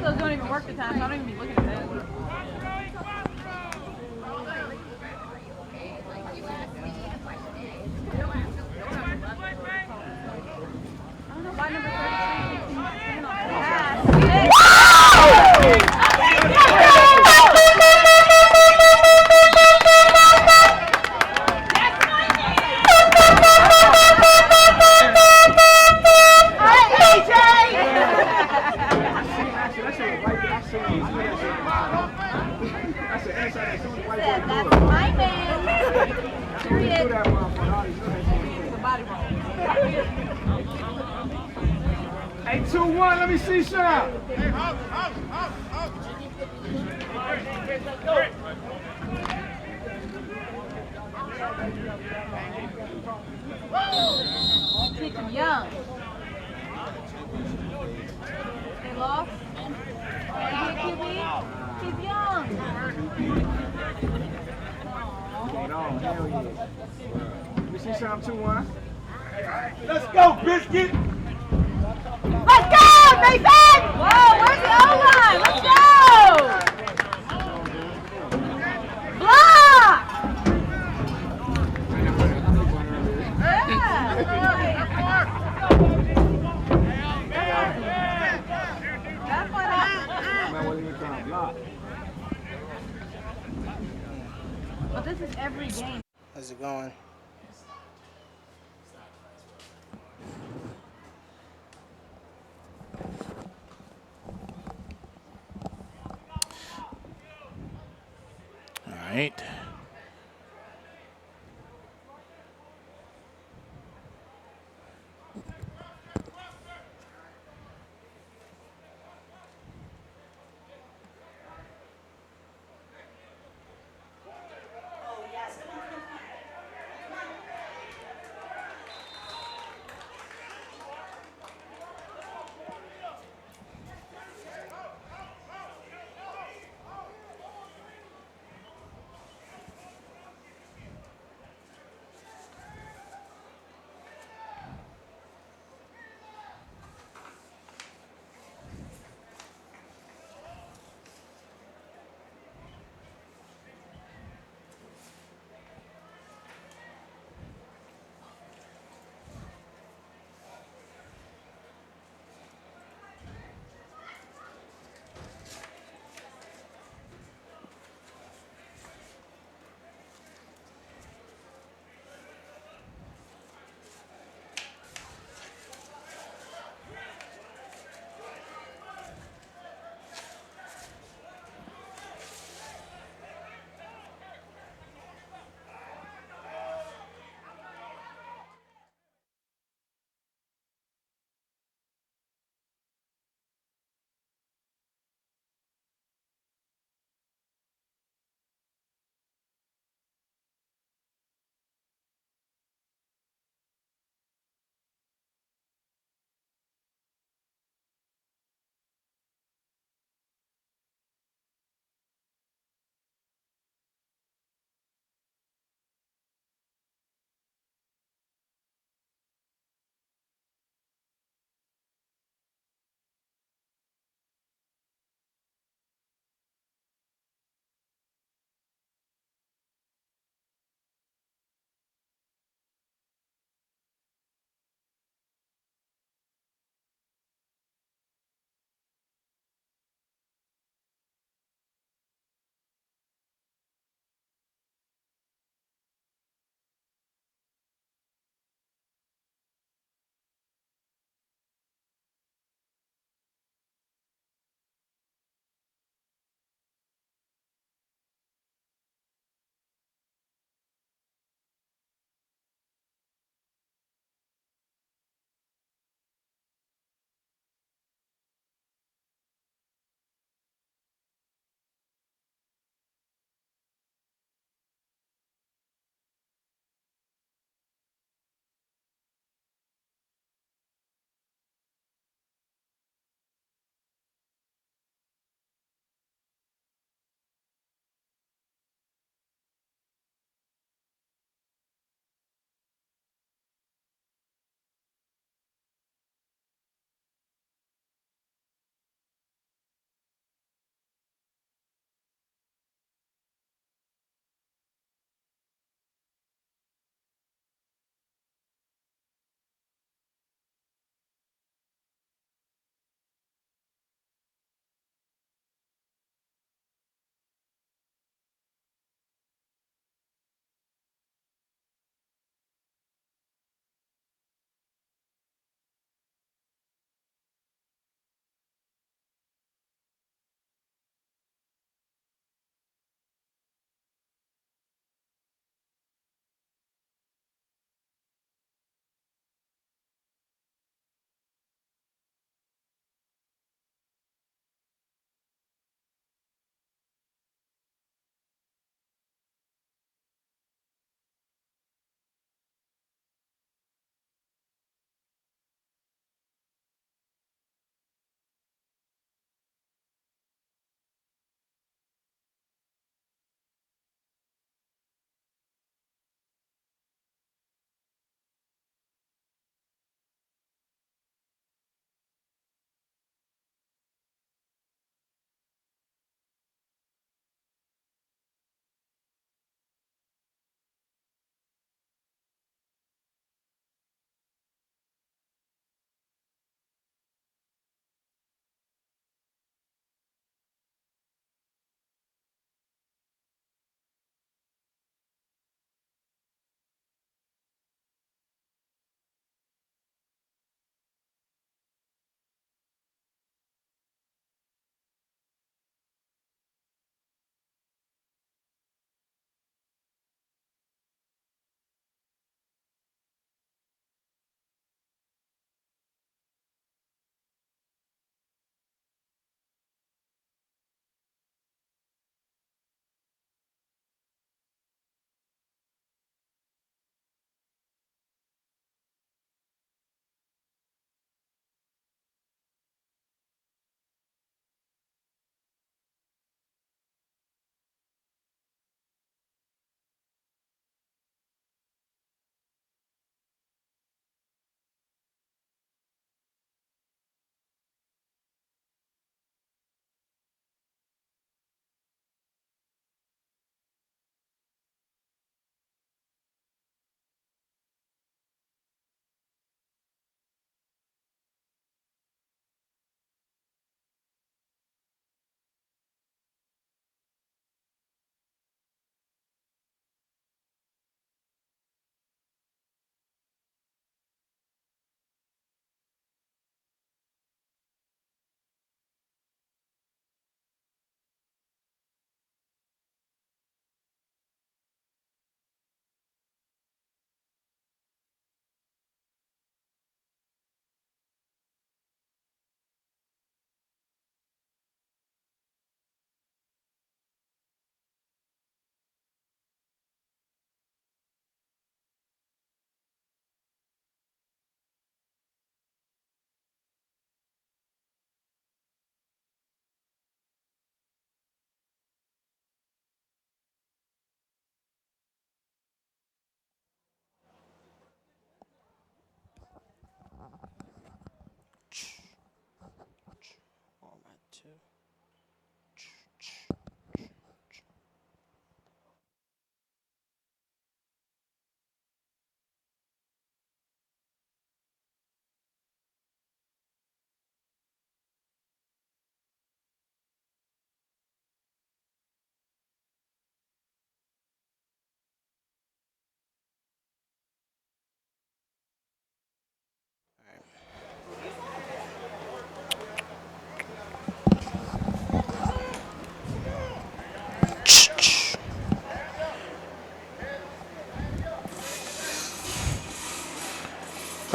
those don't even work the time, so I don't even be looking at them. I don't know why number 33 keeps on the pass. That's my man. Period. The body roll. Hey, 2-1, let me see some. Hey, out. Teach him young. They lost. QB. He's young. Hold on, hell yeah. Let me see some 2-1. Let's go, Biscuit. Let's go, Nathan! Whoa, where's the O-line? Let's go! Block! Yeah! That's what happened. But this is every game. How's it going? All right.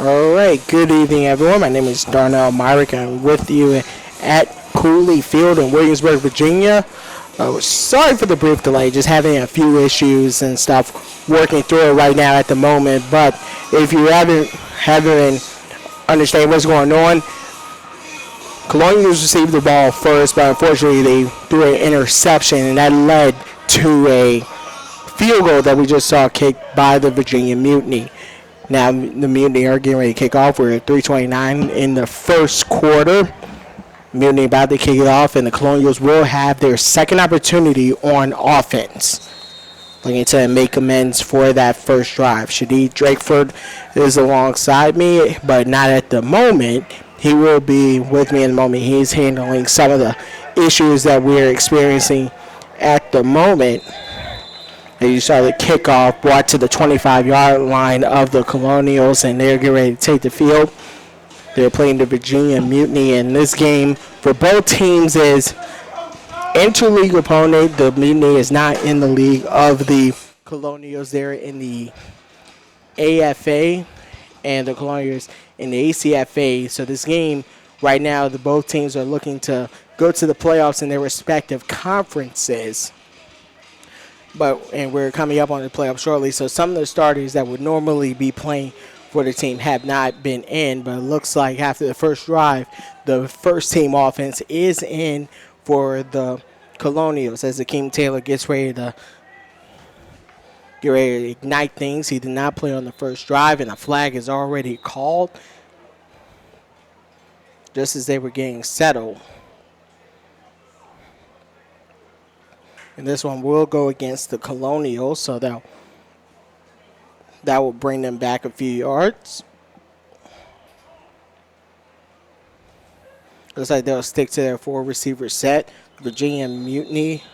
All right, good evening, everyone. My name is Darnell Myrick. I'm with you at Cooley Field in Williamsburg, Virginia. Sorry for the brief delay, just having a few issues and stuff working through it right now at the moment. But if you haven't understand what's going on, Colonials received the ball first, but unfortunately they threw an interception, and that led to a field goal that we just saw kicked by the Virginia Mutiny. Now the Mutiny are getting ready to kick off. We're at 3:29 in the first quarter. Mutiny about to kick it off, and the Colonials will have their second opportunity on offense. Looking to make amends for that first drive. Shadeed Drakeford is alongside me, but not at the moment. He will be with me in a moment. He's handling some of the issues that we're experiencing at the moment. And you saw the kickoff brought to the 25-yard line of the Colonials, and they're getting ready to take the field. They're playing the Virginia Mutiny, and this game for both teams is interleague opponent. The Mutiny is not in the league of the Colonials. They're in the AFA, and the Colonials in the ACFA. So this game right now, both teams are looking to go to the playoffs in their respective conferences. And we're coming up on the playoffs shortly. So some of the starters that would normally be playing for the team have not been in, but it looks like after the first drive, the first team offense is in for the Colonials as Akeem Taylor gets ready to ignite things. He did not play on the first drive, and a flag is already called just as they were getting settled. And this one will go against the Colonials, so that will bring them back a few yards. Looks like they'll stick to their four-receiver set. Virginia Mutiny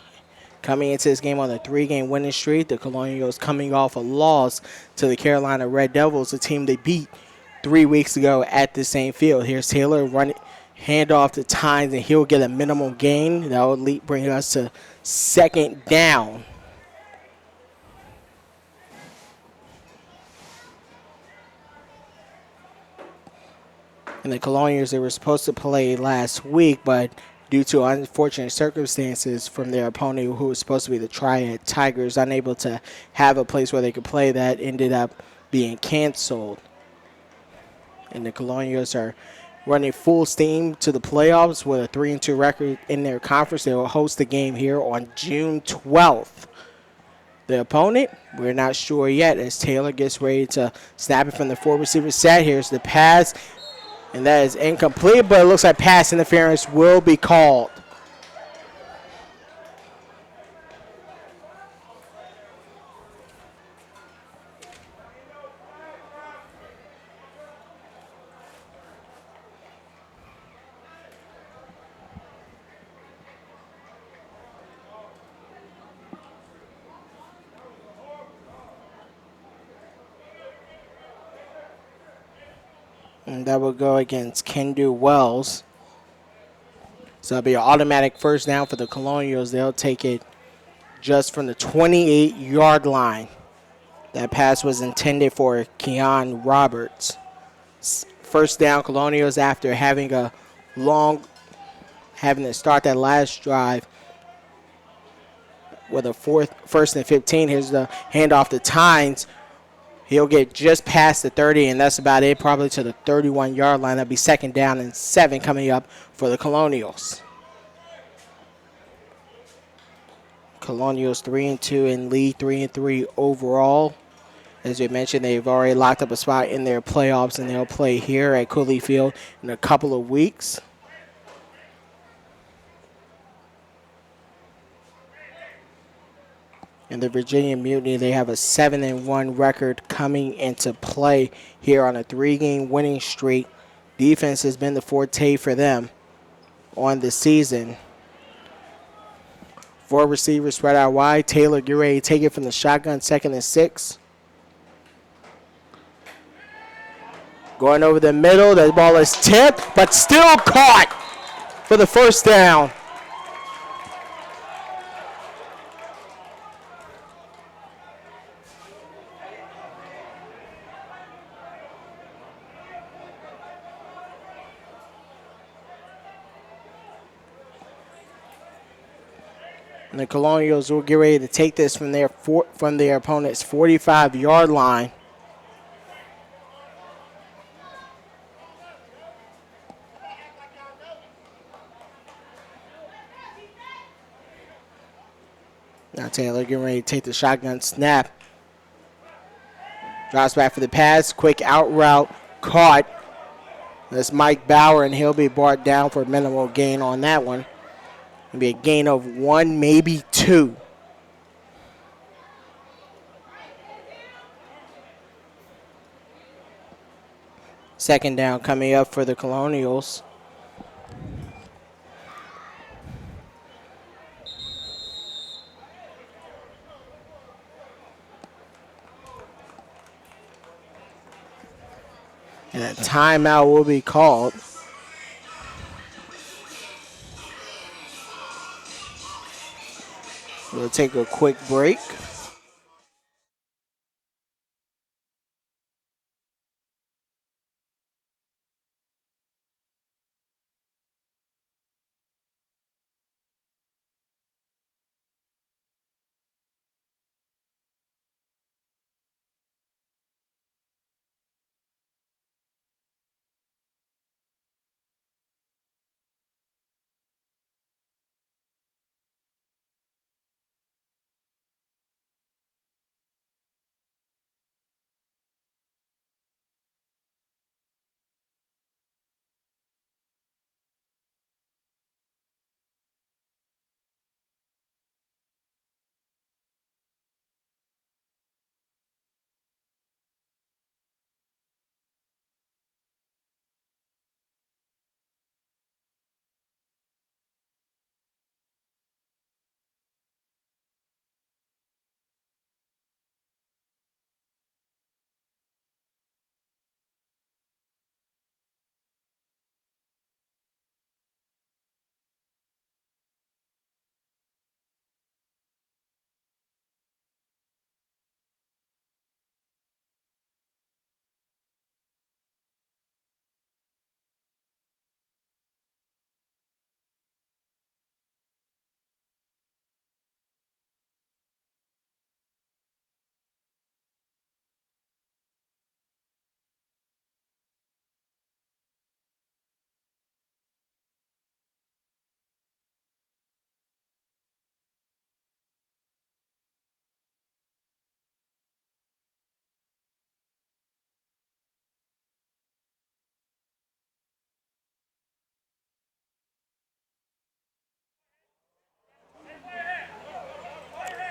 coming into this game on a 3-game winning streak. The Colonials coming off a loss to the Carolina Red Devils, a team they beat 3 weeks ago at the same field. Here's Taylor running handoff to Tynes, and he'll get a minimal gain. That will bring us to second down. And the Colonials, they were supposed to play last week, but due to unfortunate circumstances from their opponent, who was supposed to be the Triad Tigers, unable to have a place where they could play, that ended up being canceled. And the Colonials are running full steam to the playoffs with a 3-2 record in their conference. They will host the game here on June 12th. The opponent, we're not sure yet as Taylor gets ready to snap it from the four-receiver set. Here's the pass. And that is incomplete, but it looks like pass interference will be called. And that will go against Kendu Wells. So it'll be an automatic first down for the Colonials. They'll take it just from the 28-yard line. That pass was intended for Keon Roberts. First down, Colonials, after having to start that last drive with a first and 15. Here's the handoff to Tynes. He'll get just past the 30, and that's about it, probably to the 31-yard line. That'll be second down and 7 coming up for the Colonials. Colonials 3-2 and lead 3-3 overall. As we mentioned, they've already locked up a spot in their playoffs, and they'll play here at Cooley Field in a couple of weeks. And the Virginia Mutiny, they have a 7-1 record coming into play here on a 3-game winning streak. Defense has been the forte for them on the season. 4 receivers spread out wide. Taylor, get ready to take it from the shotgun, 2nd and 6. Going over the middle. That ball is tipped, but still caught for the first down. And the Colonials will get ready to take this from their opponent's 45-yard line. Now Taylor getting ready to take the shotgun snap. Drops back for the pass. Quick out route. Caught. That's Mike Bauer, and he'll be brought down for a minimal gain on that one. It'll be a gain of 1, maybe 2. Second down coming up for the Colonials. And a timeout will be called. We'll take a quick break.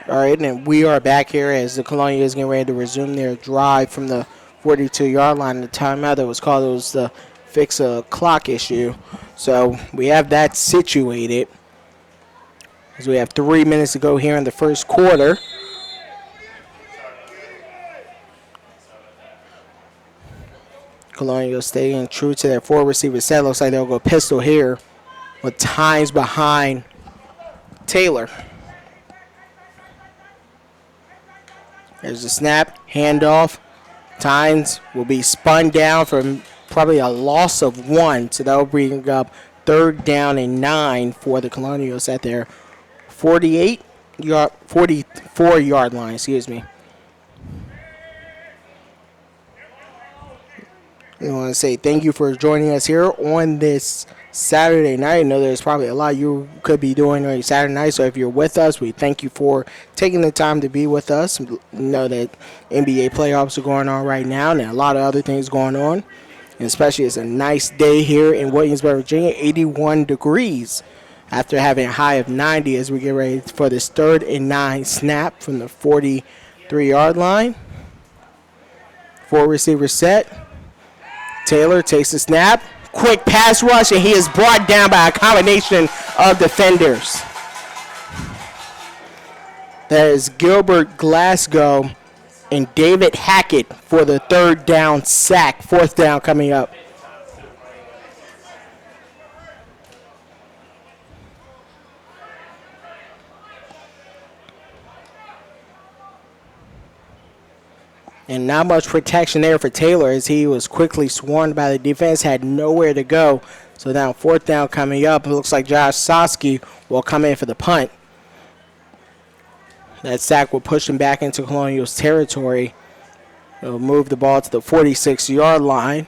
All right, and we are back here as the Colonials getting ready to resume their drive from the 42-yard line. The timeout that was called was to fix a clock issue. So we have that situated. As we have 3 minutes to go here in the first quarter. Colonials staying true to their 4-receiver set. Looks like they'll go pistol here with Tynes behind Taylor. There's the snap, handoff. Tynes will be spun down for probably a loss of 1. So that will bring up 3rd down and 9 for the Colonials at their 44-yard line, excuse me. I want to say thank you for joining us here on this Saturday night. I know there's probably a lot you could be doing on Saturday night, so if you're with us, we thank you for taking the time to be with us. We know that NBA playoffs are going on right now, and a lot of other things going on, and especially it's a nice day here in Williamsburg, Virginia, 81 degrees after having a high of 90 as we get ready for this 3rd and 9 snap from the 43-yard line. 4-receiver set. Taylor takes the snap. Quick pass rush, and he is brought down by a combination of defenders. That is Gilbert Glasgow and David Hackett for the 3rd down sack. 4th down coming up. And not much protection there for Taylor as he was quickly swarmed by the defense, had nowhere to go. So now 4th down coming up. It looks like Josh Sosky will come in for the punt. That sack will push them back into Colonials territory. It'll move the ball to the 46-yard line.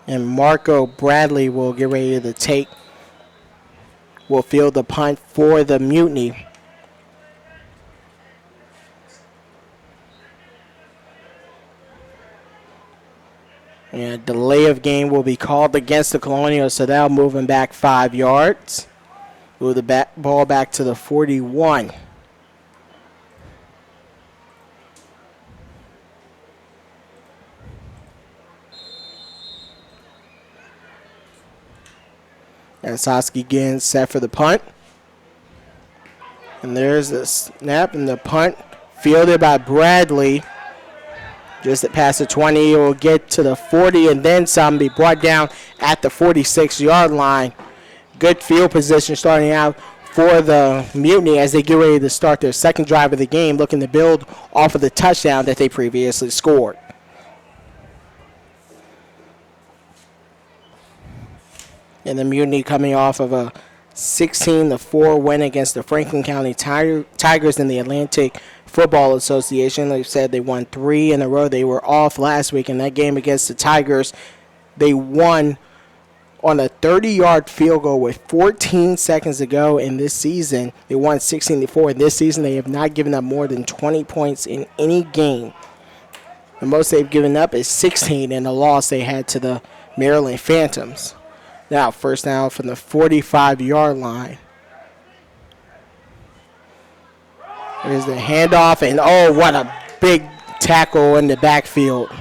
And Marco Bradley will get ready to will field the punt for the Mutiny. And delay of game will be called against the Colonials, so that'll move him back 5 yards. Move the ball back to the 41. And Sosky again set for the punt. And there's the snap and the punt fielded by Bradley. Just past the 20, it will get to the 40 and then some, be brought down at the 46-yard line. Good field position starting out for the Mutiny as they get ready to start their second drive of the game, looking to build off of the touchdown that they previously scored. And the Mutiny coming off of a 16-4 win against the Franklin County Tigers in the Atlantic Football Association. They said they won 3 in a row. They were off last week in that game against the Tigers. They won on a 30-yard field goal with 14 seconds to go in this season. They won 16-4. This season they have not given up more than 20 points in any game. The most they've given up is 16 in a loss they had to the Maryland Phantoms. Now, first down from the 45-yard line. There's the handoff, and oh, what a big tackle in the backfield.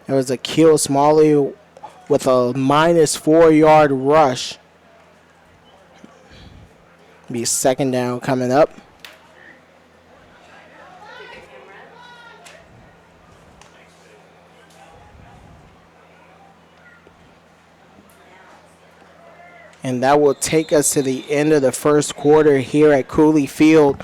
It was Akil Smalley with a -4-yard rush. Be second down coming up. And that will take us to the end of the first quarter here at Cooley Field.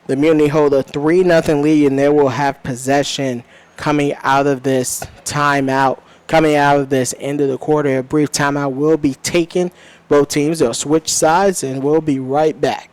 The Mutiny hold a 3-0 lead, and they will have possession coming out of this timeout. Coming out of this end of the quarter, a brief timeout will be taken. Both teams will switch sides, and we'll be right back.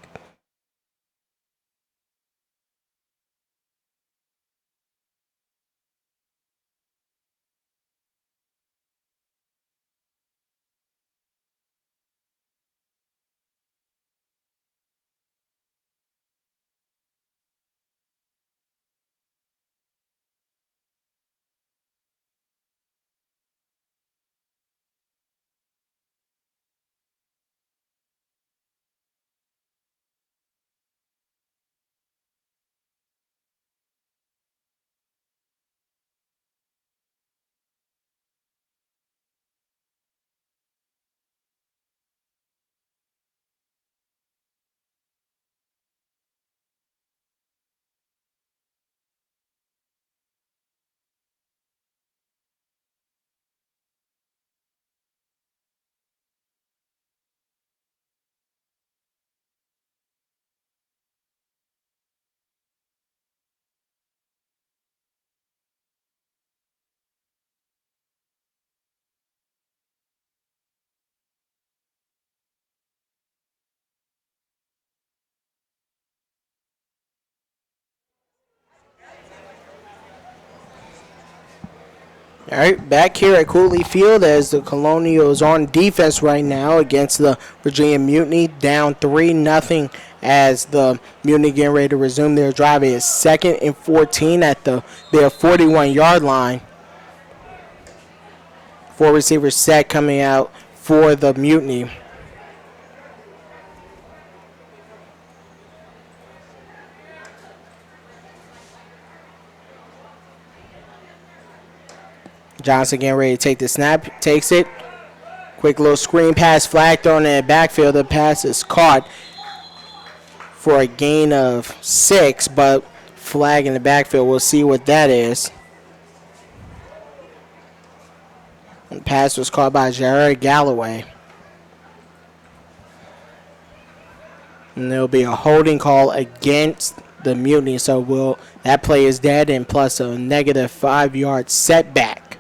All right, back here at Cooley Field as the Colonials on defense right now against the Virginia Mutiny, down 3-0 as the Mutiny getting ready to resume their drive. It is 2nd and 14 at their 41-yard line. 4 receivers set coming out for the Mutiny. Johnson getting ready to take the snap, takes it. Quick little screen pass, flag thrown in the backfield. The pass is caught for a gain of 6, but flag in the backfield. We'll see what that is. The pass was caught by Jared Galloway. And there'll be a holding call against the Mutiny, so that play is dead, and plus a negative 5-yard setback.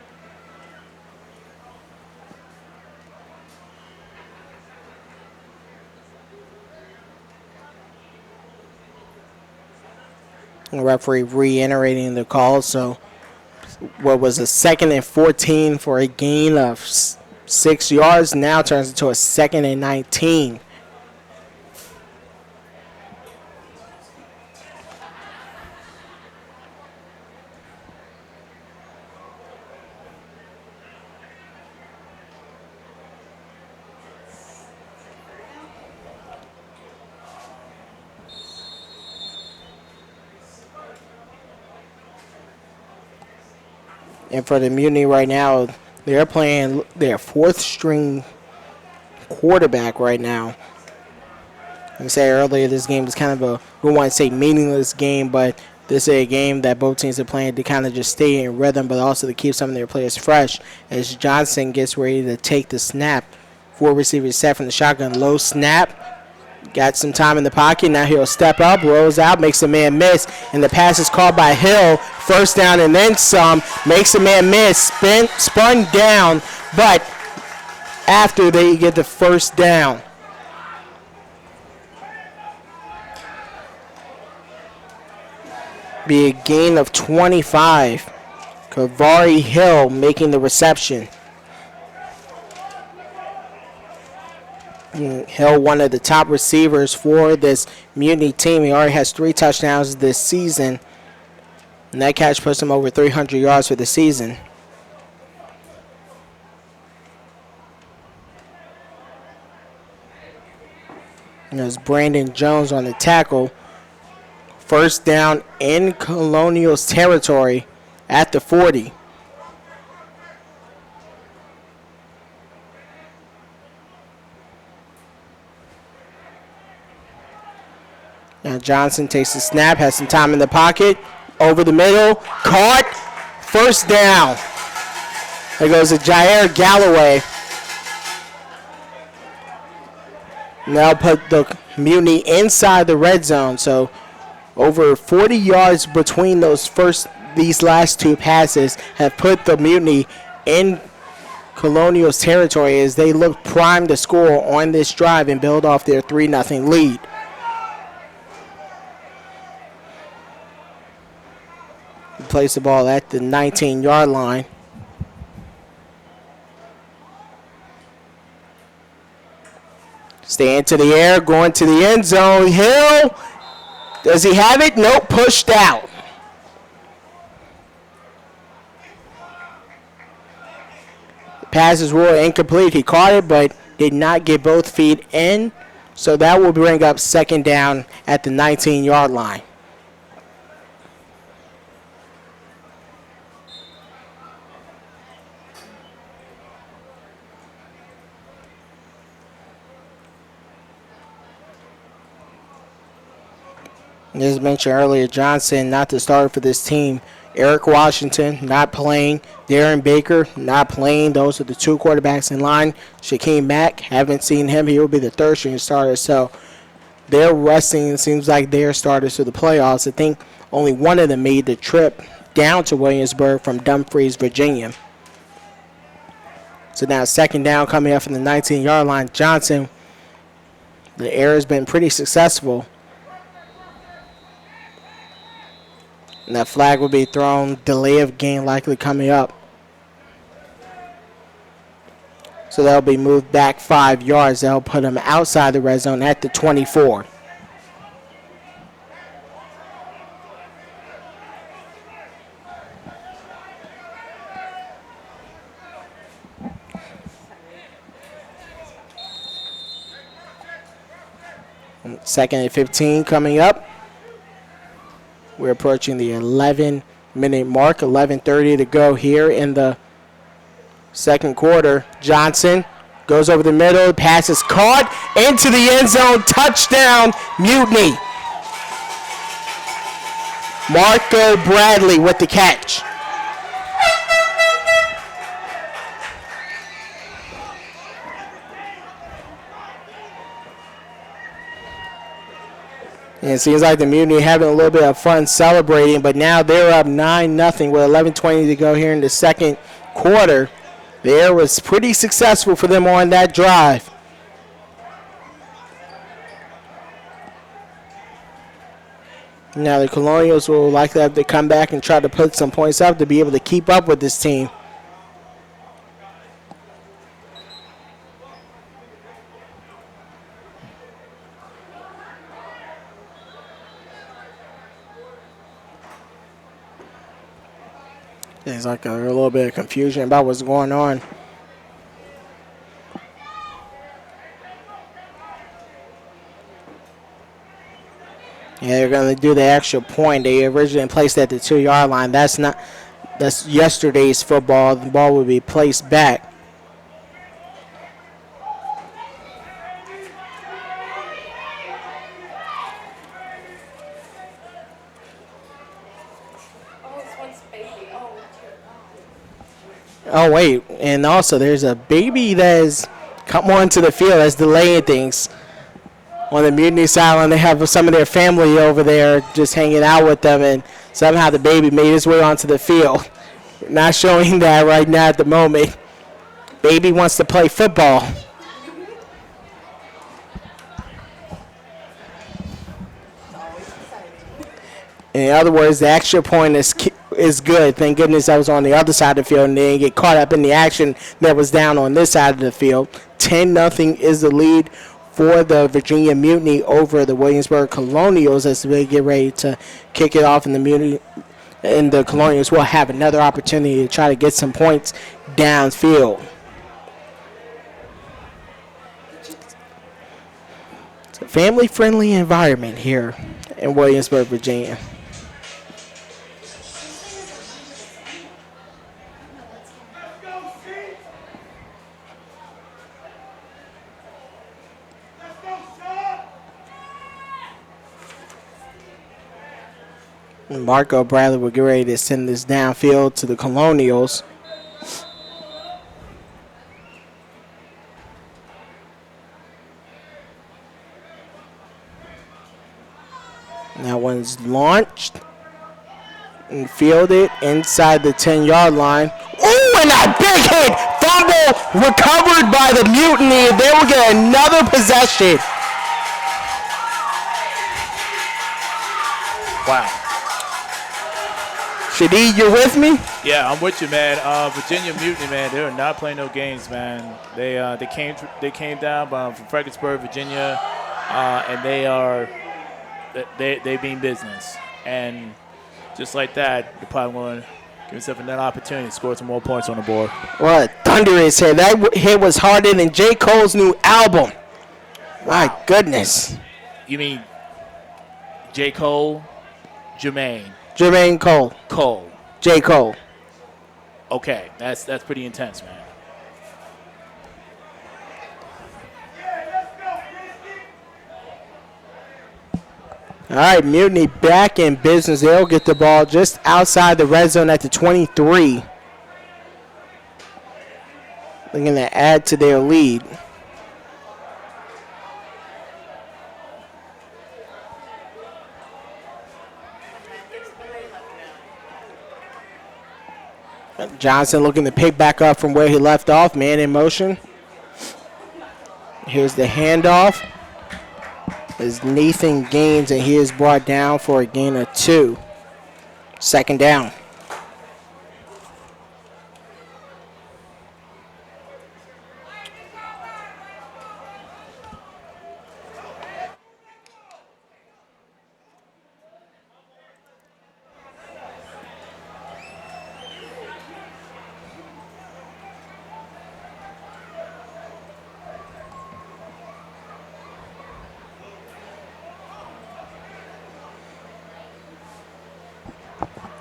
The referee reiterating the call, so what was a 2nd and 14 for a gain of 6 yards now turns into a 2nd and 19. And for the Mutiny right now, they're playing their 4th string quarterback right now. Like I said earlier, this game is kind of we want to say meaningless game, but this is a game that both teams are playing to kind of just stay in rhythm, but also to keep some of their players fresh as Johnson gets ready to take the snap. 4 receivers set from the shotgun. Low snap. Got some time in the pocket. Now he'll step up, rolls out, makes a man miss, and the pass is called by Hill. First down and then some. Makes a man miss. Spun down, but after they get the first down. Be a gain of 25. Kavari Hill making the reception. Hill, one of the top receivers for this Mutiny team. He already has 3 touchdowns this season. And that catch puts him over 300 yards for the season. And there's Brandon Jones on the tackle. First down in Colonials territory at the 40. Now Johnson takes the snap, has some time in the pocket, over the middle, caught, first down. There goes to Jair Galloway. Now put the Mutiny inside the red zone, so over 40 yards between these last 2 passes have put the Mutiny in Colonials territory as they look primed to score on this drive and build off their 3-0 lead. Place the ball at the 19-yard line. Stay into the air, going to the end zone. Hill, does he have it? Nope, pushed out. The pass is ruled incomplete. He caught it, but did not get both feet in. So that will bring up 2nd down at the 19-yard line. As mentioned earlier, Johnson not the starter for this team. Eric Washington not playing. Darren Baker not playing. Those are the 2 quarterbacks in line. Shaquem Mack, haven't seen him. He will be the 3rd string starter. So they're resting. It seems like they're starters for the playoffs. I think only one of them made the trip down to Williamsburg from Dumfries, Virginia. So now 2nd down coming up from the 19-yard line. Johnson, the air has been pretty successful. And that flag will be thrown. Delay of game likely coming up. So that'll be moved back 5 yards. That'll put him outside the red zone at the 24. And 2nd and 15 coming up. We're approaching the 11-minute mark, 11:30 to go here in the 2nd quarter. Johnson goes over the middle, pass is caught into the end zone, touchdown, Mutiny. Marco Bradley with the catch. And it seems like the Mutiny having a little bit of fun celebrating, but now they're up 9-0 with 11:20 to go here in the second quarter. The air was pretty successful for them on that drive. Now the Colonials will likely have to come back and try to put some points up to be able to keep up with this team. There's like a little bit of confusion about what's going on. Yeah, they're going to do the extra point. They originally placed at the 2-yard line. That's yesterday's football. The ball will be placed back. Oh, wait, and also there's a baby that has come onto the field that's delaying things. On the Mutiny sideline, they have some of their family over there just hanging out with them, and somehow the baby made his way onto the field. Not showing that right now at the moment. Baby wants to play football. In other words, the extra point is good. Thank goodness I was on the other side of the field and they didn't get caught up in the action that was down on this side of the field. 10-0 is the lead for the Virginia Mutiny over the Williamsburg Colonials as they get ready to kick it off in the Mutiny. And the Colonials will have another opportunity to try to get some points downfield. It's a family-friendly environment here in Williamsburg, Virginia. Marco Bradley will get ready to send this downfield to the Colonials. That one's launched and fielded inside the 10-yard line. Ooh, and a big hit! Fumble recovered by the Mutiny. They will get another possession. Wow. Shadid, you're with me? Yeah, I'm with you, man. Virginia Mutiny, man, they're not playing no games, man. They came down from Fredericksburg, Virginia, and they mean business. And just like that, you're probably going to give yourself another opportunity to score some more points on the board. What a thunderous hit. That hit was harder than J. Cole's new album. My goodness. You mean J. Cole, Jermaine Cole. Cole. J. Cole. Okay, that's pretty intense, man. All right, Mutiny back in business. They'll get the ball just outside the red zone at the 23. Looking to add to their lead. Johnson looking to pick back up from where he left off. Man in motion. Here's the handoff. As Nathan gains, and he is brought down for a gain of 2. Second down.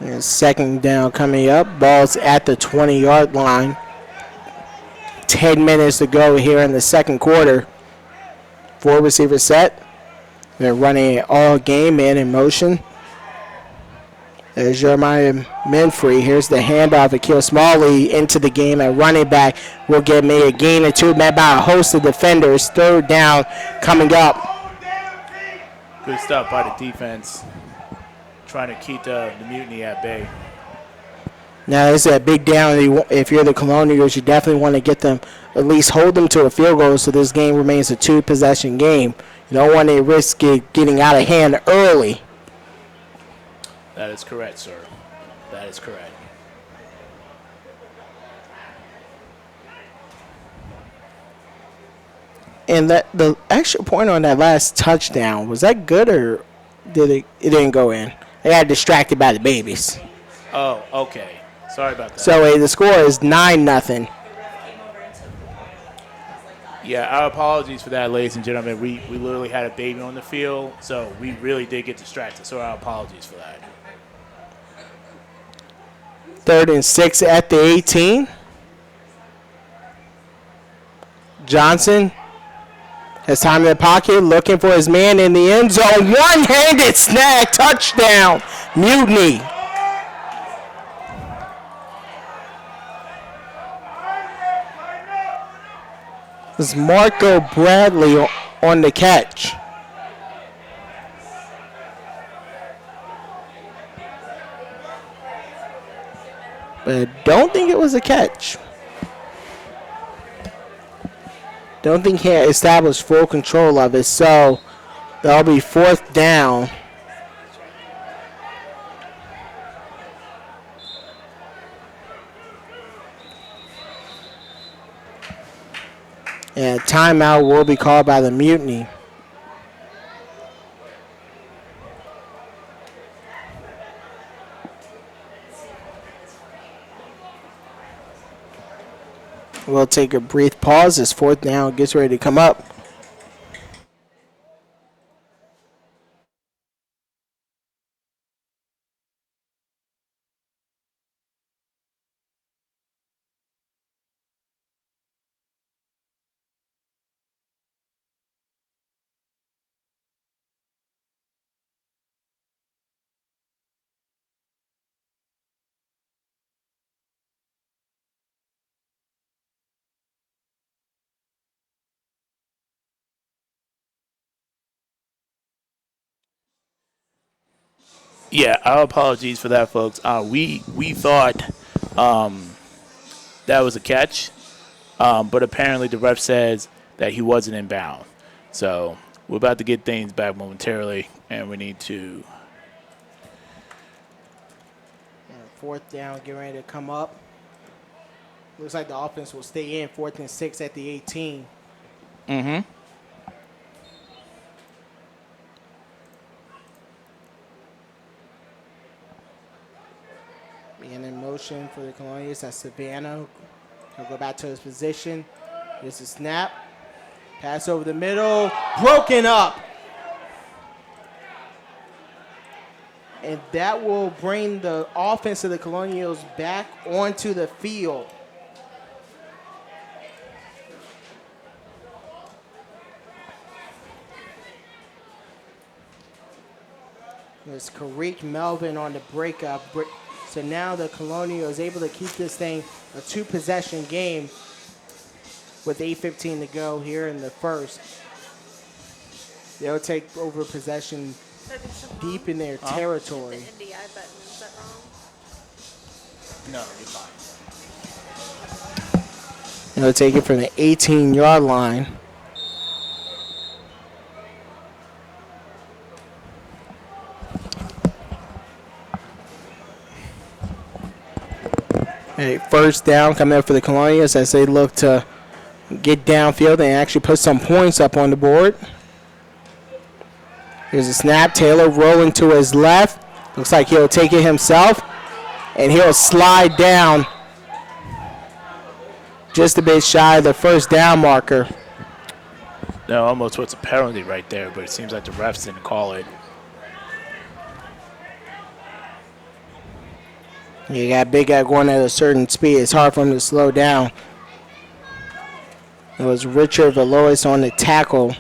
And second down coming up. Ball's at the 20-yard line. 10 minutes to go here in the second quarter. 4 receivers set. They're running it all game, man in motion. There's Jeremiah Minfrey. Here's the handoff. Akil Smalley into the game at running back. Will get me a gain of 2, met by a host of defenders. Third down coming up. Good stuff by the defense, trying to keep the Mutiny at bay. Now, it's a big down. If you're the Colonials, you definitely want to get them, at least hold them to a field goal so this game remains a 2-possession game. You don't want to risk it getting out of hand early. That is correct, sir. That is correct. And the extra point on that last touchdown, was that good or it didn't go in? They got distracted by the babies. Oh, okay. Sorry about that. So the score is 9-0. Yeah, our apologies for that, ladies and gentlemen. We literally had a baby on the field, so we really did get distracted. So our apologies for that. 3rd and 6 at the 18. Johnson has time in the pocket, looking for his man in the end zone. One-handed snag, touchdown, Mutiny. It's Marco Bradley on the catch. But I don't think it was a catch. Don't think he had established full control of it, so that'll be 4th down. And a timeout will be called by the Mutiny. We'll take a brief pause as 4th down gets ready to come up. Yeah, our apologies for that, folks. We thought that was a catch, but apparently the ref says that he wasn't in bound. So we're about to get things back momentarily, and we need to. 4th down, getting ready to come up. Looks like the offense will stay in. 4th and 6 at the 18. Mm-hmm. Being in motion for the Colonials. That's Savannah. He'll go back to his position. Here's the snap. Pass over the middle. Broken up. And that will bring the offense of the Colonials back onto the field. There's Kareem Melvin on the breakup. So now the Colonial is able to keep this thing a 2-possession game with 8:15 to go here in the first. They'll take over possession deep in their territory. The NDI button, is that wrong? No, you're fine. They'll take it from the 18-yard line. Hey, 1st down coming up for the Colonials as they look to get downfield and actually put some points up on the board. Here's a snap. Taylor rolling to his left. Looks like he'll take it himself. And he'll slide down just a bit shy of the 1st down marker. No, almost what's a penalty right there, but it seems like the refs didn't call it. You got a big guy going at a certain speed. It's hard for him to slow down. It was Richard Valois on the tackle.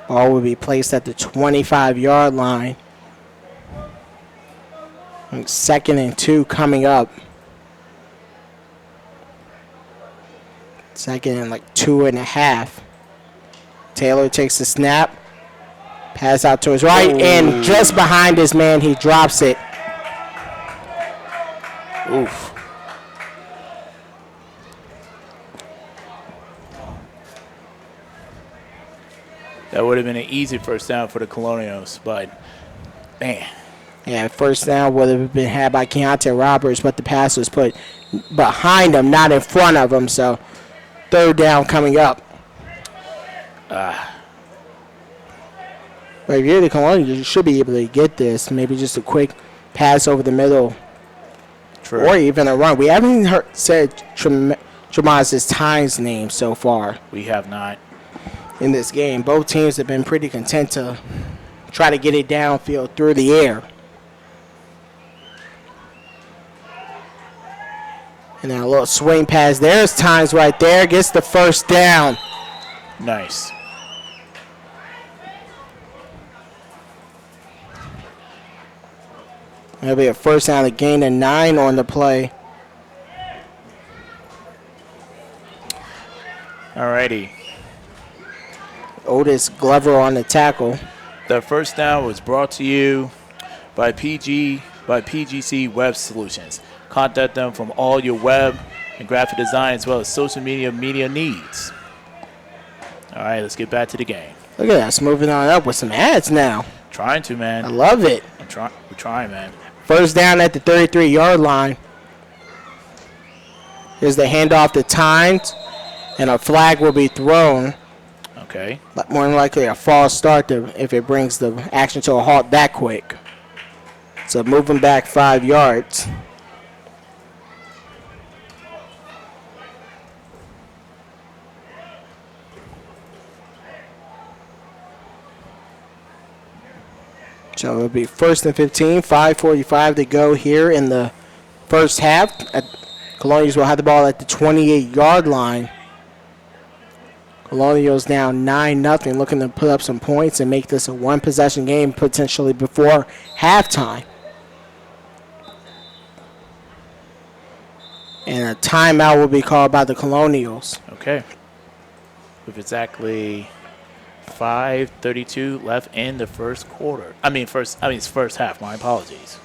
Ball will be placed at the 25-yard line. And 2nd and 2 coming up. Second and like 2.5. Taylor takes the snap. Pass out to his right, and just behind his man, he drops it. Oof. That would have been an easy first down for the Colonials, but man. Yeah, first down would have been had by Keontae Roberts, but the pass was put behind him, not in front of him. So third down coming up. But if you're the Colonials, you should be able to get this. Maybe just a quick pass over the middle. True. Or even a run. We haven't said Tremaz's Tynes' name so far. We have not. In this game, both teams have been pretty content to try to get it downfield through the air. And now a little swing pass. There's Tynes right there. Gets the first down. Nice. That'll be a first down, a gain of 9 on the play. Alrighty. Otis Glover on the tackle. The first down was brought to you by PGC Web Solutions. Contact them from all your web and graphic design as well as social media needs. All right, let's get back to the game. Look at us moving on up with some ads now. Trying to, man. I love it. We're trying, man. First down at the 33-yard line. Here's the handoff to Tynes, and a flag will be thrown. Okay. But more than likely a false start if it brings the action to a halt that quick. So moving back 5 yards. So it'll be first and 15, 5:45 to go here in the first half. Colonials will have the ball at the 28-yard line. Colonials down 9-0, looking to put up some points and make this a one-possession game potentially before halftime. And a timeout will be called by the Colonials. Okay. With exactly 5:32 left in the first quarter. It's first half. My apologies.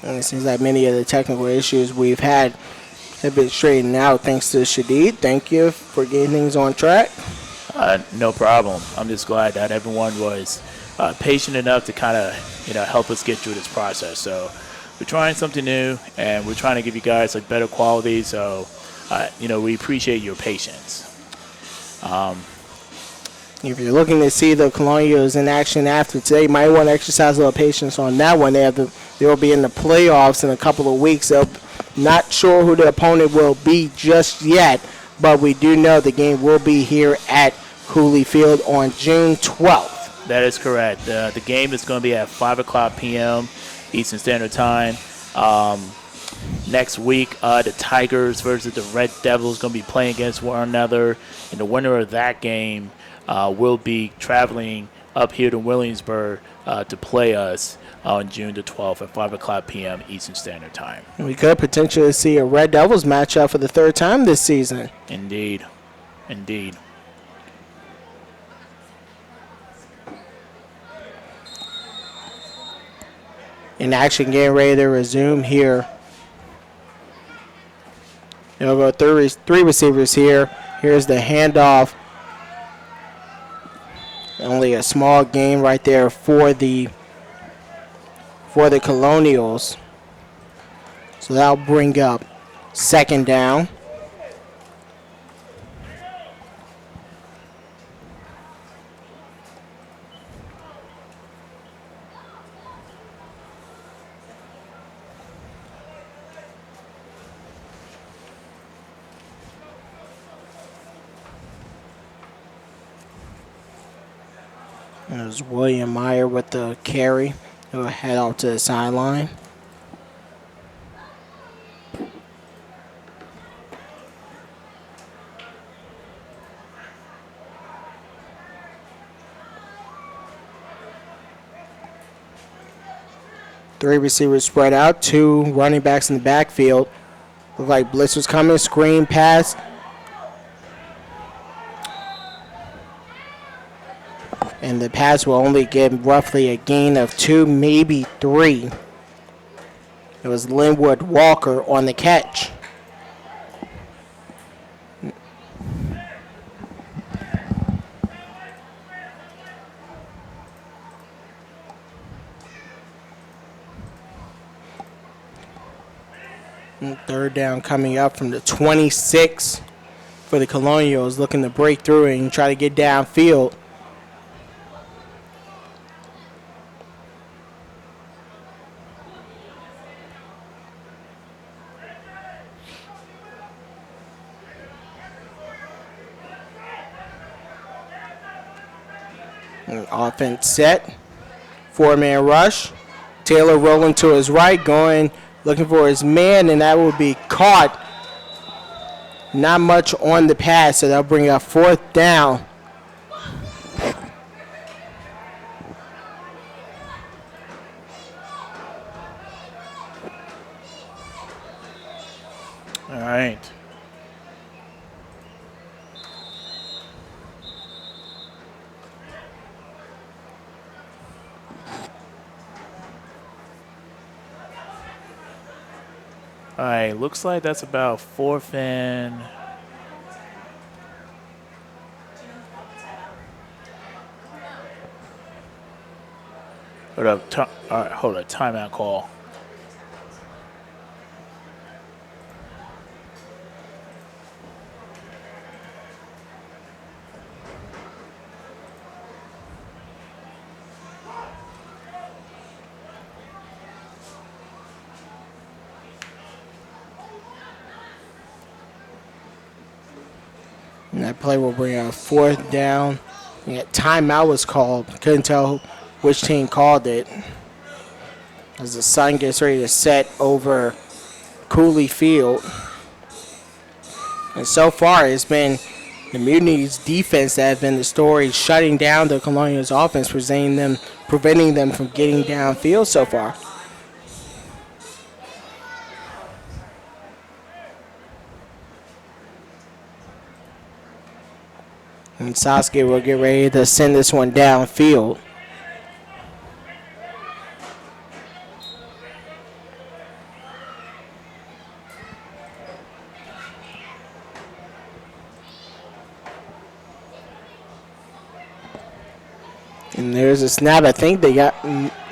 And it seems like many of the technical issues we've had have been straightened out thanks to Shadid. Thank you for getting things on track. No problem. I'm just glad that everyone was patient enough to kind of help us get through this process. So we're trying something new, and we're trying to give you guys like better quality. So we appreciate your patience. If you're looking to see the Colonials in action after today, you might want to exercise a little patience on that one. They'll be in the playoffs in a couple of weeks. Not sure who the opponent will be just yet, but we do know the game will be here at Cooley Field on June 12th. That is correct. The game is going to be at 5 o'clock p.m. Eastern Standard Time. Next week, the Tigers versus the Red Devils going to be playing against one another, and the winner of that game will be traveling up here to Williamsburg to play us on June the 12th at 5 o'clock p.m. Eastern Standard Time. We could potentially see a Red Devils matchup for the third time this season. Indeed. In action, getting ready to resume here. They'll go three receivers here. Here's the handoff. Only a small gain right there for the Colonials. So that'll bring up second down. There's William Meyer with the carry. He'll head off to the sideline. Three receivers spread out, two running backs in the backfield. Look like blitz was coming, screen pass. And the pass will only give roughly a gain of 2, maybe 3. It was Linwood Walker on the catch. And third down coming up from the 26 for the Colonials, looking to break through and try to get downfield. Offense set. 4-man rush. Taylor rolling to his right, going, looking for his man, and that will be caught. Not much on the pass, so that'll bring up fourth down. All right. All right, looks like that's about fourth and... Hold up, all right, hold up, timeout call. And that play will bring up fourth down. Yeah, timeout was called. Couldn't tell which team called it. As the sun gets ready to set over Cooley Field. And so far, it's been the Mutiny's defense that have been the story, shutting down the Colonials' offense, preventing them from getting downfield so far. And Sasuke will get ready to send this one downfield. And there's a snap. I think they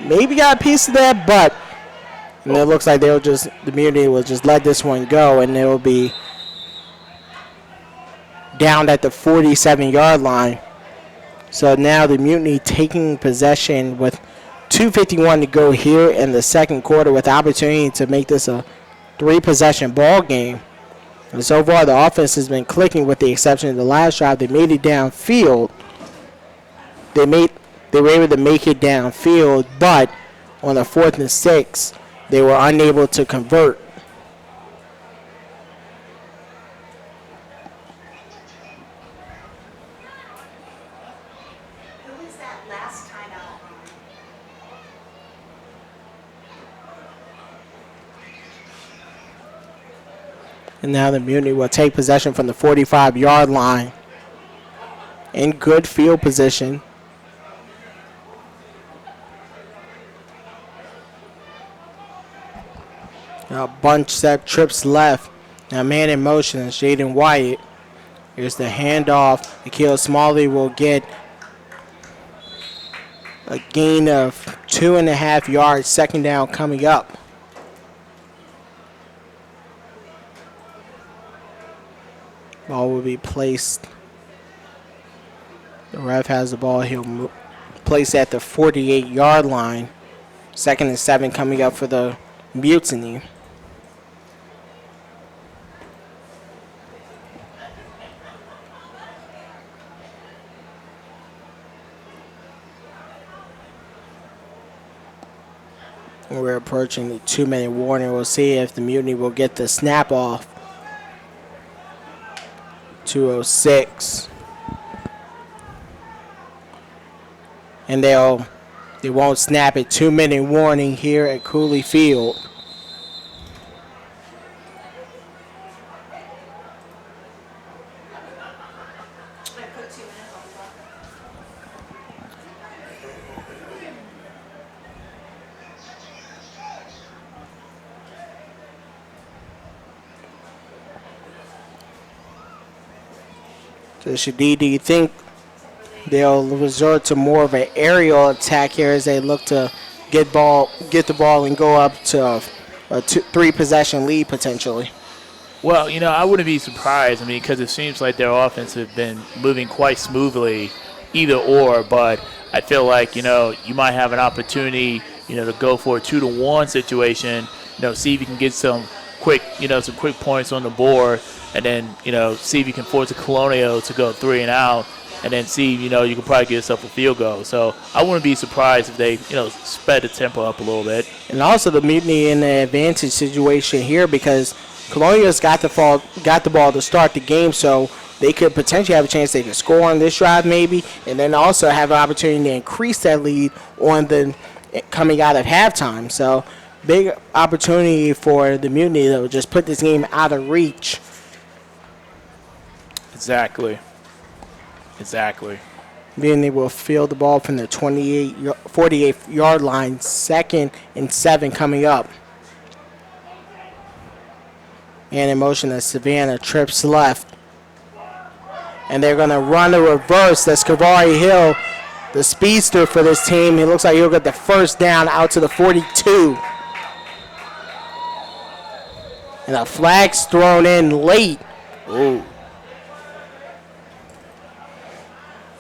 maybe got a piece of that, but and it looks like the Mutiny will just let this one go, and it will be down at the 47-yard line. So now the Mutiny taking possession with 2:51 to go here in the second quarter, with the opportunity to make this a 3-possession ball game. And so far the offense has been clicking, with the exception of the last drive. They made it downfield. They were able to make it downfield, but on the 4th and 6, they were unable to convert. And now the Mutiny will take possession from the 45-yard line in good field position. Now bunch set, trips left. Now man in motion is Jaden Wyatt. Here's the handoff. Akil Smalley will get a gain of 2.5 yards. Second down coming up. Ball will be placed. The ref has the ball. He'll place at the 48-yard line. 2nd and 7 coming up for the Mutiny. We're approaching the 2-minute warning. We'll see if the Mutiny will get the snap off. 2:06. And they'll They won't snap it. 2-minute warning here at Cooley Field. So Shadid, do you think they'll resort to more of an aerial attack here as they look to get the ball and go up to a 3-possession lead potentially? Well, I wouldn't be surprised. I mean, because it seems like their offense has been moving quite smoothly, either or. But I feel like, you might have an opportunity, to go for a 2-to-1 situation, see if you can get some quick points on the board, and then, see if you can force the Colonials to go 3 and out, and then see, you can probably get yourself a field goal. So I wouldn't be surprised if they, sped the tempo up a little bit. And also the Mutiny in the advantage situation here because Colonials got the ball to start the game, so they could potentially have a chance they could score on this drive maybe, and then also have an opportunity to increase that lead on the coming out of halftime. So big opportunity for the Mutiny to just put this game out of reach. Exactly. Mutiny will field the ball from the 48-yard line, 2nd and 7 coming up. And in motion as Savannah trips left. And they're going to run a reverse. That's Kavari Hill, the speedster for this team. It looks like he'll get the first down out to the 42. And a flag's thrown in late. Ooh.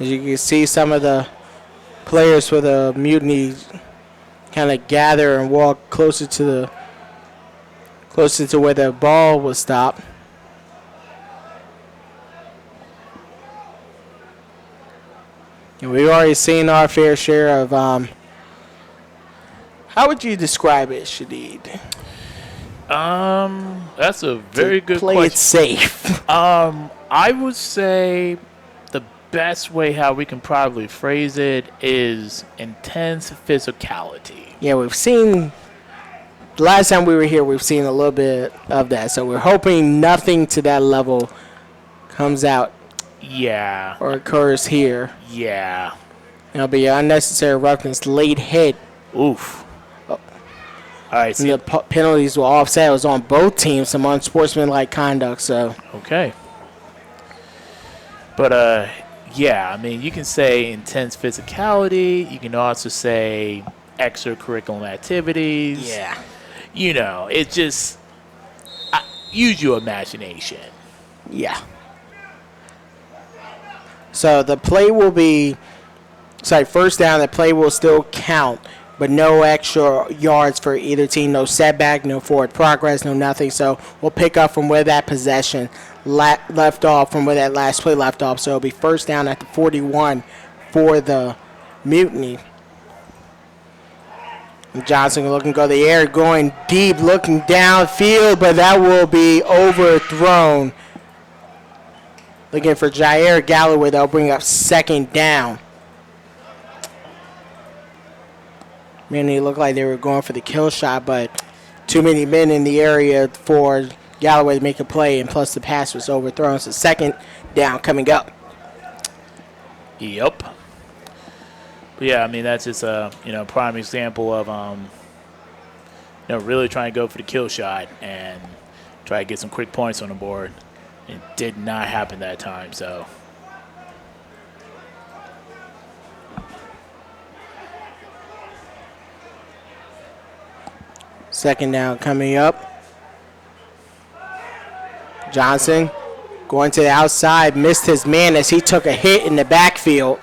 As you can see, some of the players for the Mutiny kind of gather and walk closer to where the ball was stopped. And we've already seen our fair share of, how would you describe it, Shadid? That's a very good play question. It safe. I would say the best way how we can probably phrase it is intense physicality. Yeah, we've seen, the last time we were here, we've seen a little bit of that. So we're hoping nothing to that level comes out. Yeah. Or occurs here. Yeah. It'll be an unnecessary roughness, late hit. Oof. Oh. All right. And the penalties were offset. It was on both teams, some unsportsmanlike conduct. So. Okay. But, yeah, I mean, you can say intense physicality. You can also say extracurricular activities. Yeah. It's just use your imagination. Yeah. So the play will be, first down, the play will still count, but no extra yards for either team, no setback, no forward progress, no nothing. So we'll pick up from where that possession left off, from where that last play left off. So it'll be first down at the 41 for the Mutiny. And Johnson looking to go the air, going deep, looking downfield, but that will be overthrown. Looking for Jair Galloway. They'll bring up second down. Man, it looked like they were going for the kill shot, but too many men in the area for Galloway to make a play, and plus the pass was overthrown. So second down coming up. Yep. But yeah, I mean, that's just a prime example of really trying to go for the kill shot and try to get some quick points on the board. It did not happen that time, so. Second down coming up. Johnson going to the outside, missed his man as he took a hit in the backfield.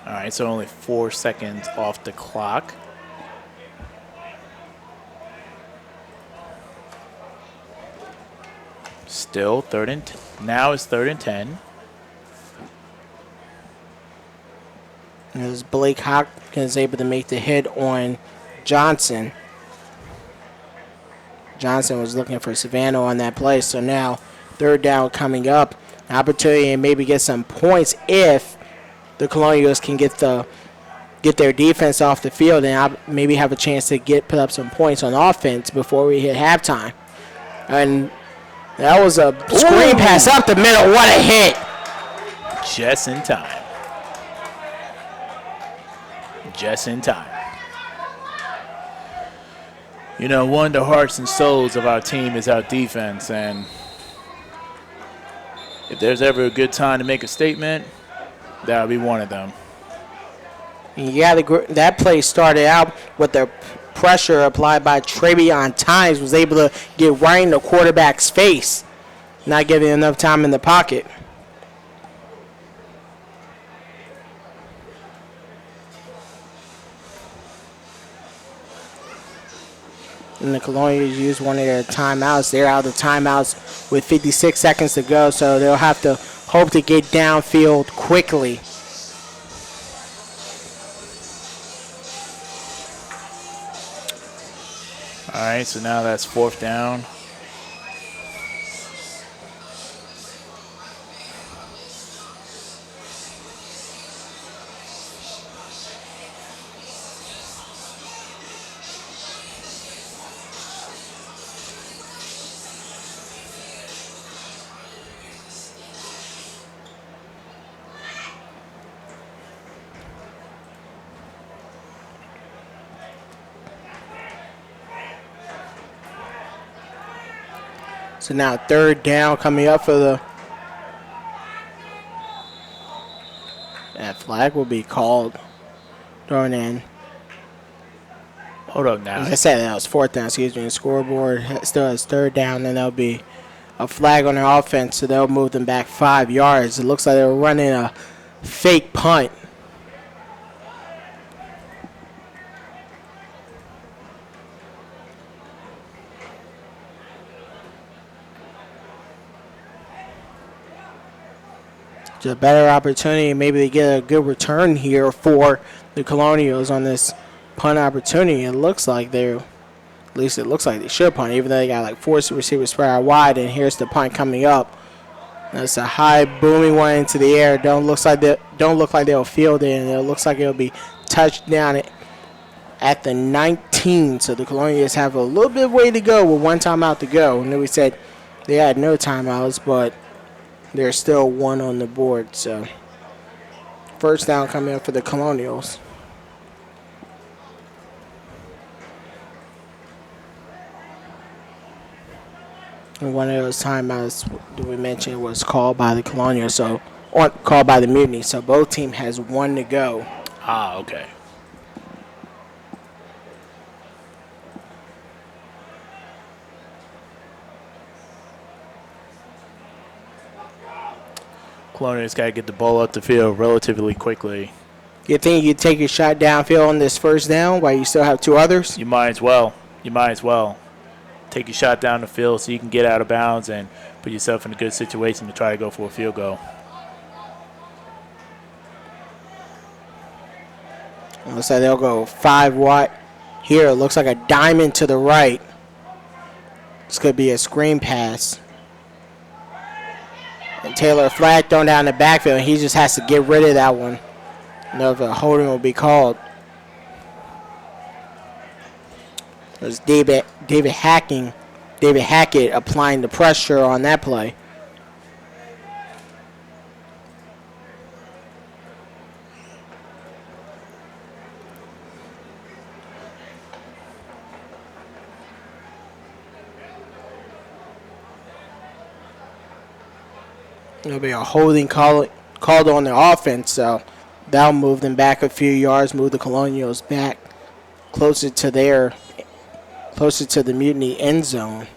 All right, so only 4 seconds off the clock. Still now it's 3rd and 10. As Blake Hopkins able to make the hit on Johnson. Johnson was looking for Savannah on that play, so now third down coming up. Opportunity to maybe get some points if the Colonials can get the get their defense off the field and maybe have a chance to put up some points on offense before we hit halftime. And that was a screen pass up the middle. What a hit. Just in time. Just in time. You know, one of the hearts and souls of our team is our defense, and if there's ever a good time to make a statement, that would be one of them. Yeah, that play started out with the pressure applied by Travion Times, was able to get right in the quarterback's face, not giving enough time in the pocket. And the Colonials used one of their timeouts. They're out of timeouts with 56 seconds to go, so they'll have to hope to get downfield quickly. All right, so now that's 4th down. So now 3rd down coming up for that flag will be called thrown in. Hold up now. As I said, that was 4th down, excuse me. The scoreboard still has 3rd down, and there'll be a flag on their offense, so they'll move them back 5 yards. It looks like they were running a fake punt. Just a better opportunity. Maybe they get a good return here for the Colonials on this punt opportunity. It looks like at least it looks like they should punt, even though they got like 4 receivers spread out wide. And here's the punt coming up. That's a high booming one into the air. Don't look like they'll field it, and it looks like it'll be touched down at the 19. So the Colonials have a little bit of way to go with 1 timeout to go. And then we said they had no timeouts, but there's still 1 on the board. So 1st down coming up for the Colonials. And one of those timeouts that we mentioned was called by the Colonials, called by the Mutiny. So both team has 1 to go. Ah, okay. Colonials got to get the ball up the field relatively quickly. You think you take a shot downfield on this 1st down while you still have 2 others? You might as well. Take a shot down the field so you can get out of bounds and put yourself in a good situation to try to go for a field goal. Looks like they'll go 5 wide here. It looks like a diamond to the right. This could be a screen pass. And Taylor, flag thrown down the backfield, and he just has to get rid of that one. No, if a holding will be called. There's David Hackett applying the pressure on that play. There'll be a holding called on the offense, so that'll move them back a few yards, move the Colonials back closer to the Mutiny end zone.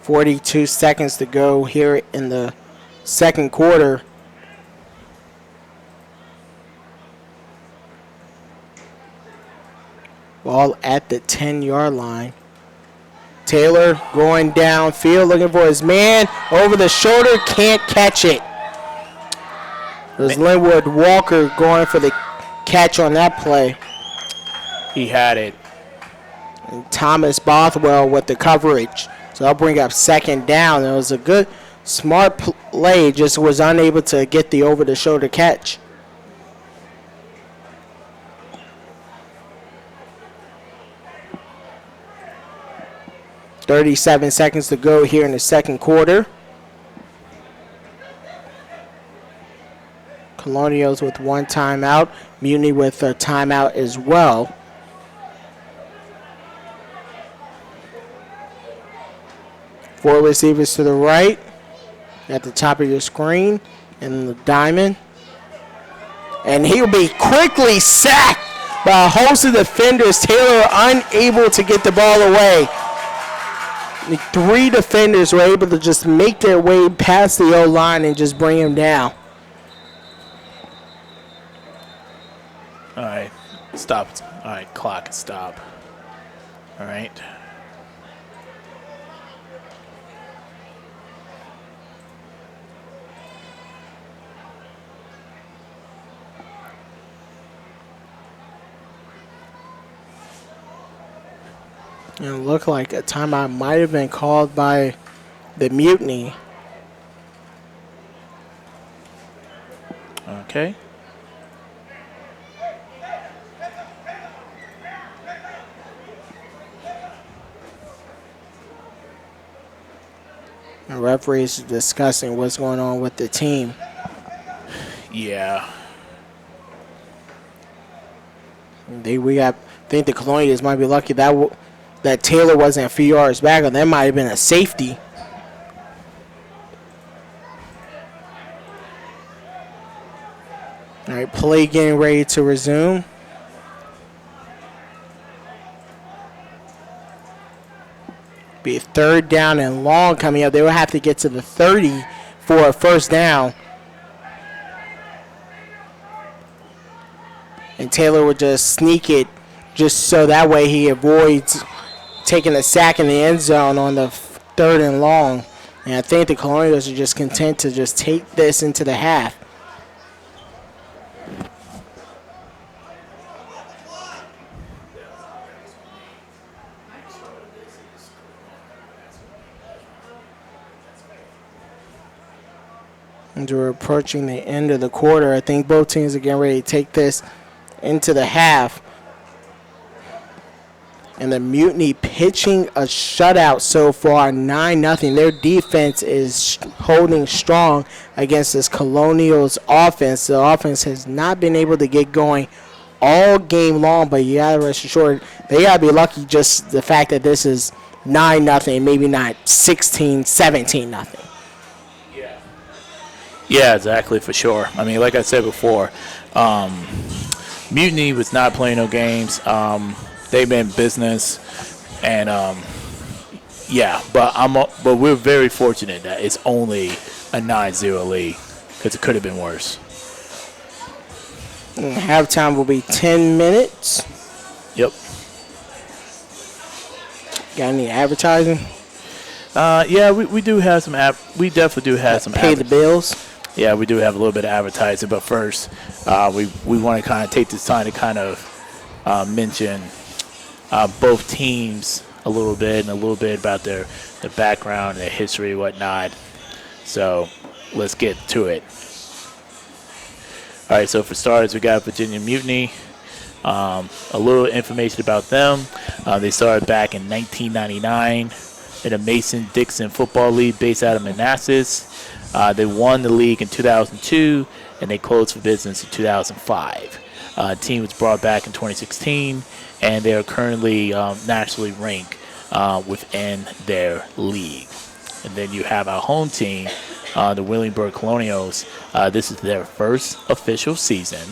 .42 seconds to go here in the 2nd quarter. Ball at the 10-yard line. Taylor going downfield looking for his man. Over the shoulder, can't catch it. There's Linwood Walker going for the catch on that play. He had it. And Thomas Bothwell with the coverage. So they'll bring up second down. It was a good, smart play. Just was unable to get the over-the-shoulder catch. .37 seconds to go here in the second quarter. Colonials with one timeout. Mutiny with a timeout as well. Four receivers to the right at the top of your screen in the diamond. And he'll be quickly sacked by a host of defenders. Taylor unable to get the ball away. The three defenders were able to just make their way past the O-line and just bring him down. All right, stop. All right, clock, stop. All right. It looked like a timeout might have been called by the Mutiny. Okay. The referees are discussing what's going on with the team. Yeah. I think the Colonials might be lucky that Taylor wasn't a few yards back, or that might have been a safety. All right, play getting ready to resume. Be a third down and long coming up. They will have to get to the 30 for a first down. And Taylor would just sneak it just so that way he avoids taking a sack in the end zone on the third and long. And I think the Colonials are just content to just take this into the half. And we're approaching the end of the quarter. I think both teams are getting ready to take this into the half. And the Mutiny pitching a shutout so far, 9-0. Their defense is holding strong against this Colonials offense. The offense has not been able to get going all game long, but you gotta rest assured they gotta be lucky just the fact that this is 9-0, maybe not 16, 17-0. Yeah, exactly, for sure. I mean, like I said before, Mutiny was not playing no games. They've been business, and yeah, but we're very fortunate that it's only a 9-0 lead because it could have been worse. And halftime will be 10 minutes. Yep. Got any advertising? Yeah, we do have some we definitely do have some. Pay the bills. Yeah, we do have a little bit of advertising, but first, we want to kind of take this time to kind of mention both teams a little bit and a little bit about their background, their history, whatnot. So let's get to it. All right, so for starters, we got Virginia Mutiny. A little information about them. They started back in 1999 in a Mason-Dixon Football League based out of Manassas. They won the league in 2002, and they closed for business in 2005. The team was brought back in 2016, and they are currently nationally ranked within their league. And then you have our home team, the Williamsburg Colonials. This is their first official season.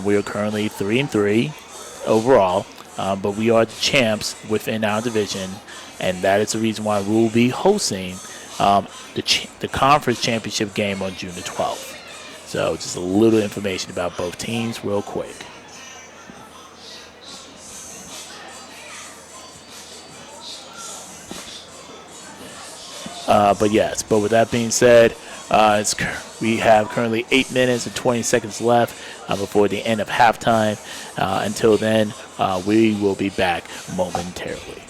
We are currently 3-3 overall, but we are the champs within our division, and that is the reason why we will be hosting the conference championship game on June the 12th. So just a little information about both teams real quick. But with that being said, We have currently 8 minutes and 20 seconds left before the end of halftime. Until then, we will be back momentarily.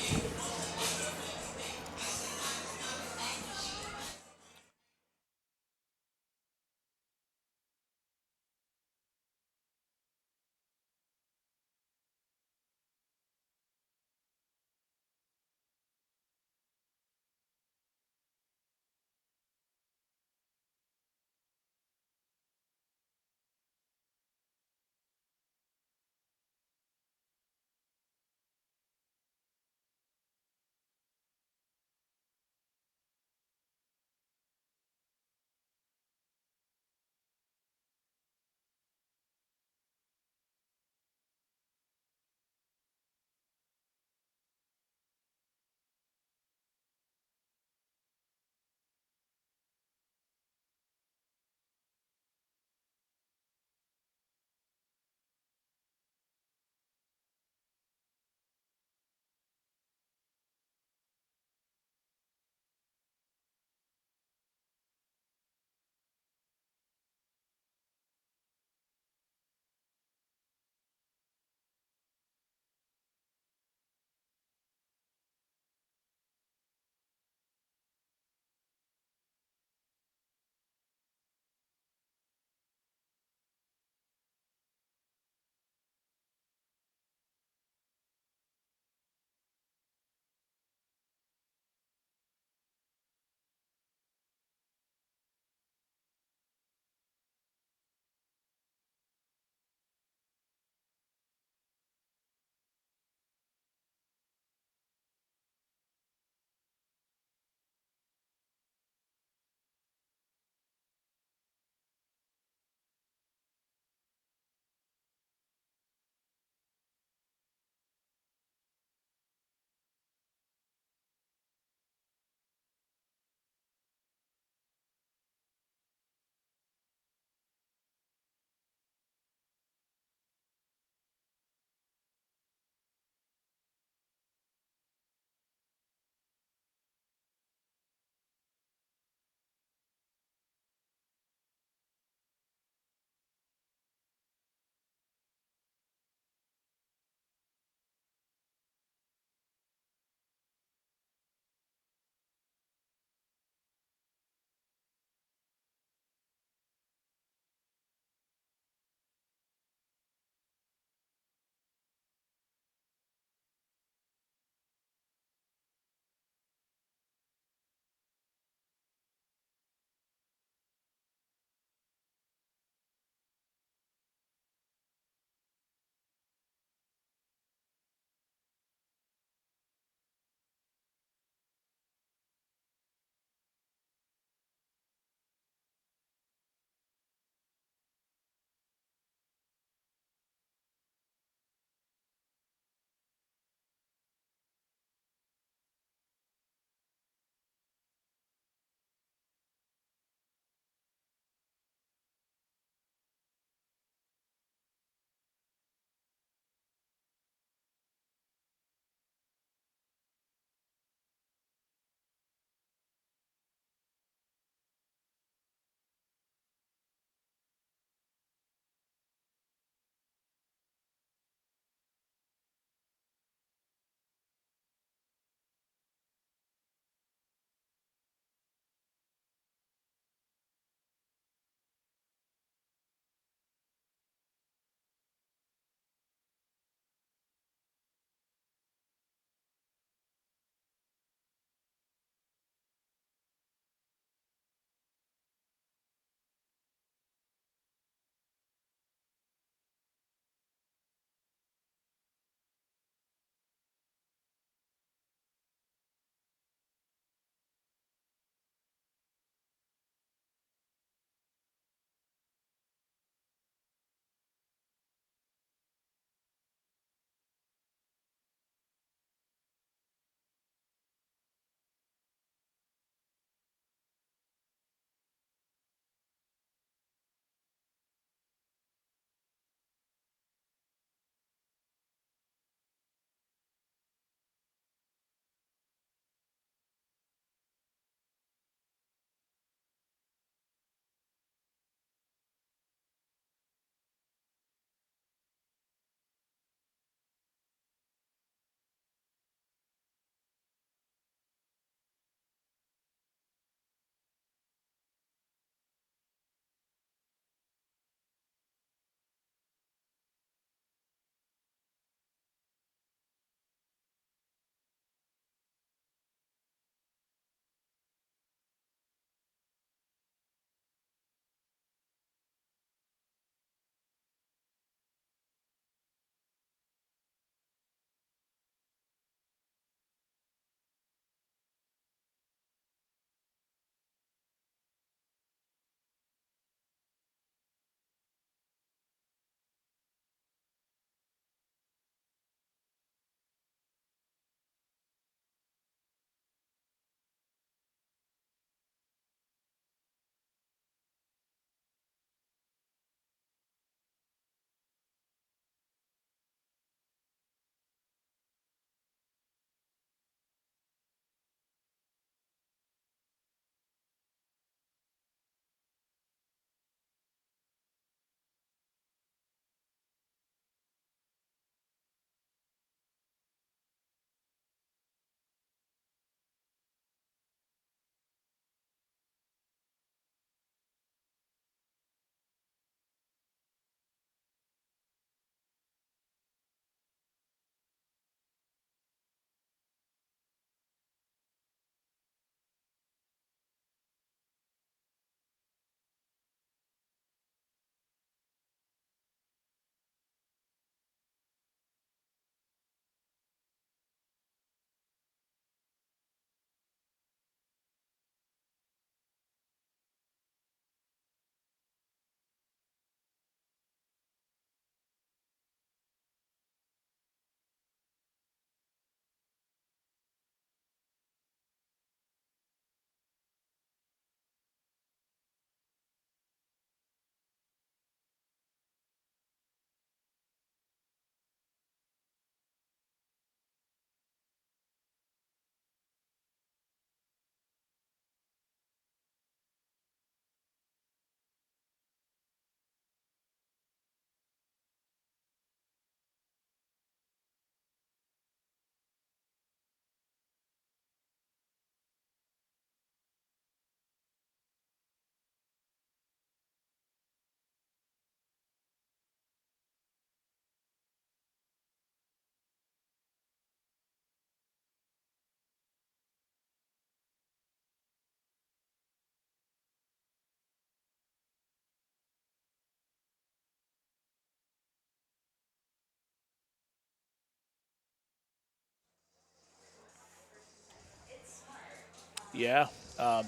Yeah,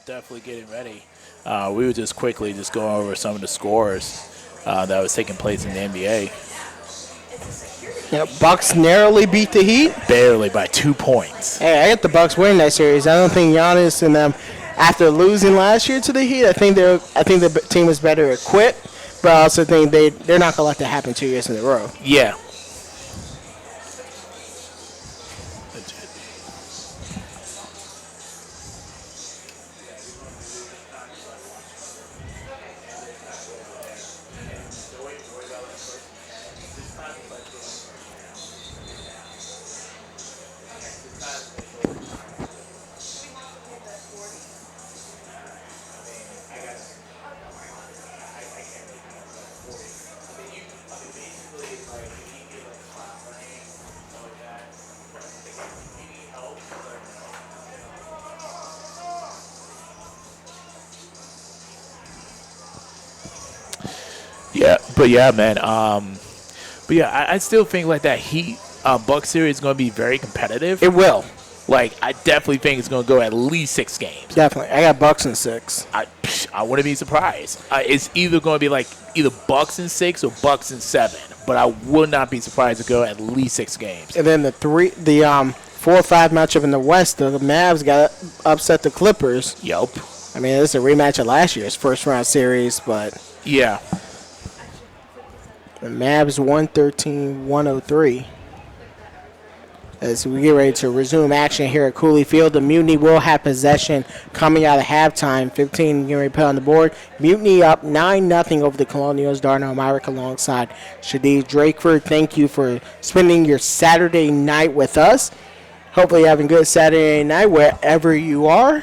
definitely getting ready. We were just quickly just going over some of the scores that was taking place in the NBA. Yep, Bucks narrowly beat the Heat. Barely by 2 points. Hey, I got the Bucks winning that series. I don't think Giannis and them, after losing last year to the Heat, I think the team is better equipped, but I also think they're not gonna let that happen 2 years in a row. Yeah. Yeah, man. But yeah, I still think like that Heat Bucks series is going to be very competitive. It will. Like, I definitely think it's going to go at least 6 games. Definitely. I got Bucks in 6. I wouldn't be surprised. It's either going to be like either Bucks in 6 or Bucks in 7. But I would not be surprised to go at least 6 games. And then the 4 or 5 matchup in the West, the Mavs got upset the Clippers. Yup. I mean, this is a rematch of last year's first round series, but Yeah. the Mavs 113-103. As we get ready to resume action here at Cooley Field, the Mutiny will have possession coming out of halftime. 15 getting ready to put on the board. Mutiny up 9-0 over the Colonials. Darnell Myrick alongside Shadid Drakeford. Thank you for spending your Saturday night with us. Hopefully you're having a good Saturday night wherever you are.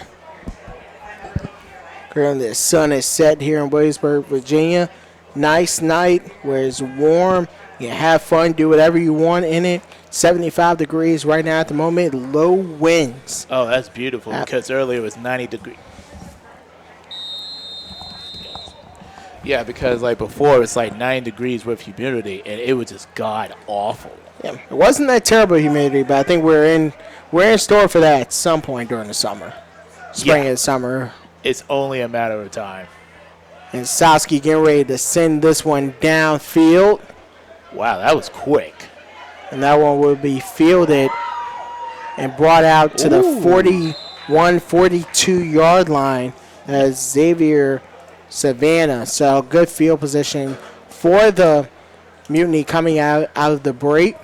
Currently the sun is set here in Williamsburg, Virginia. Nice night where it's warm. You can have fun, do whatever you want in it. 75 degrees right now at the moment. Low winds. Oh, that's beautiful because earlier it was 90 degrees. Yeah, because like before it's like 9 degrees with humidity and it was just god awful. Yeah, it wasn't that terrible humidity, but I think we're in store for that at some point during the summer. Spring and summer. It's only a matter of time. And Sowski getting ready to send this one downfield. Wow, that was quick. And that one will be fielded and brought out to the 41, 42-yard line as Xavier Savannah. So good field position for the Mutiny coming out of the break.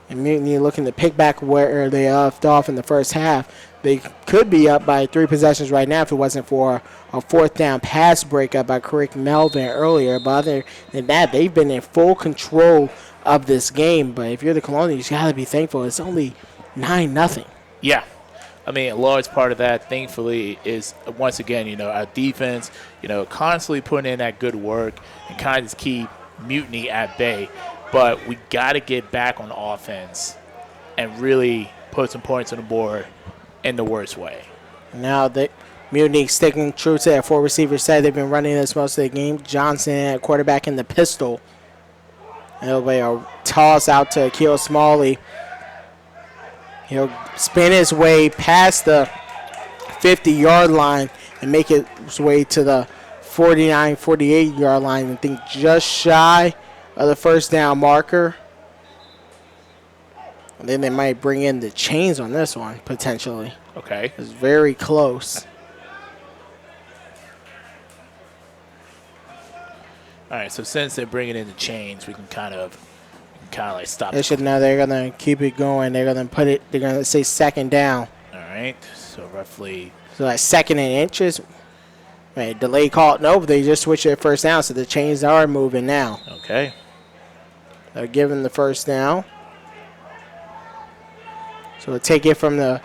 And Mutiny looking to pick back where they left off in the first half. They could be up by 3 possessions right now if it wasn't for a 4th down pass breakup by Craig Melvin earlier. But other than that, they've been in full control of this game. But if you're the Colonials, you got to be thankful. It's only 9-0. Yeah. I mean, a large part of that, thankfully, is, once again, our defense, constantly putting in that good work and kind of just keep Mutiny at bay. But we got to get back on offense and really put some points on the board in the worst way. Now the Mutiny sticking true to their 4 receiver set. They've been running this most of the game. Johnson at quarterback in the pistol. And it'll be a toss out to Akil Smalley. He'll spin his way past the 50-yard line and make his way to the 49, 48-yard line. I think just shy of the first down marker. And then they might bring in the chains on this one, potentially. Okay. It's very close. All right, so since they're bringing in the chains, we can kind of like stop. They should know they're going to keep it going. They're going to put it, they're going to say 2nd down. All right, so roughly. So like 2nd and inches. Right, delay call. Nope, they just switched it 1st down, so the chains are moving now. Okay. They're giving the 1st down. So we'll take it from the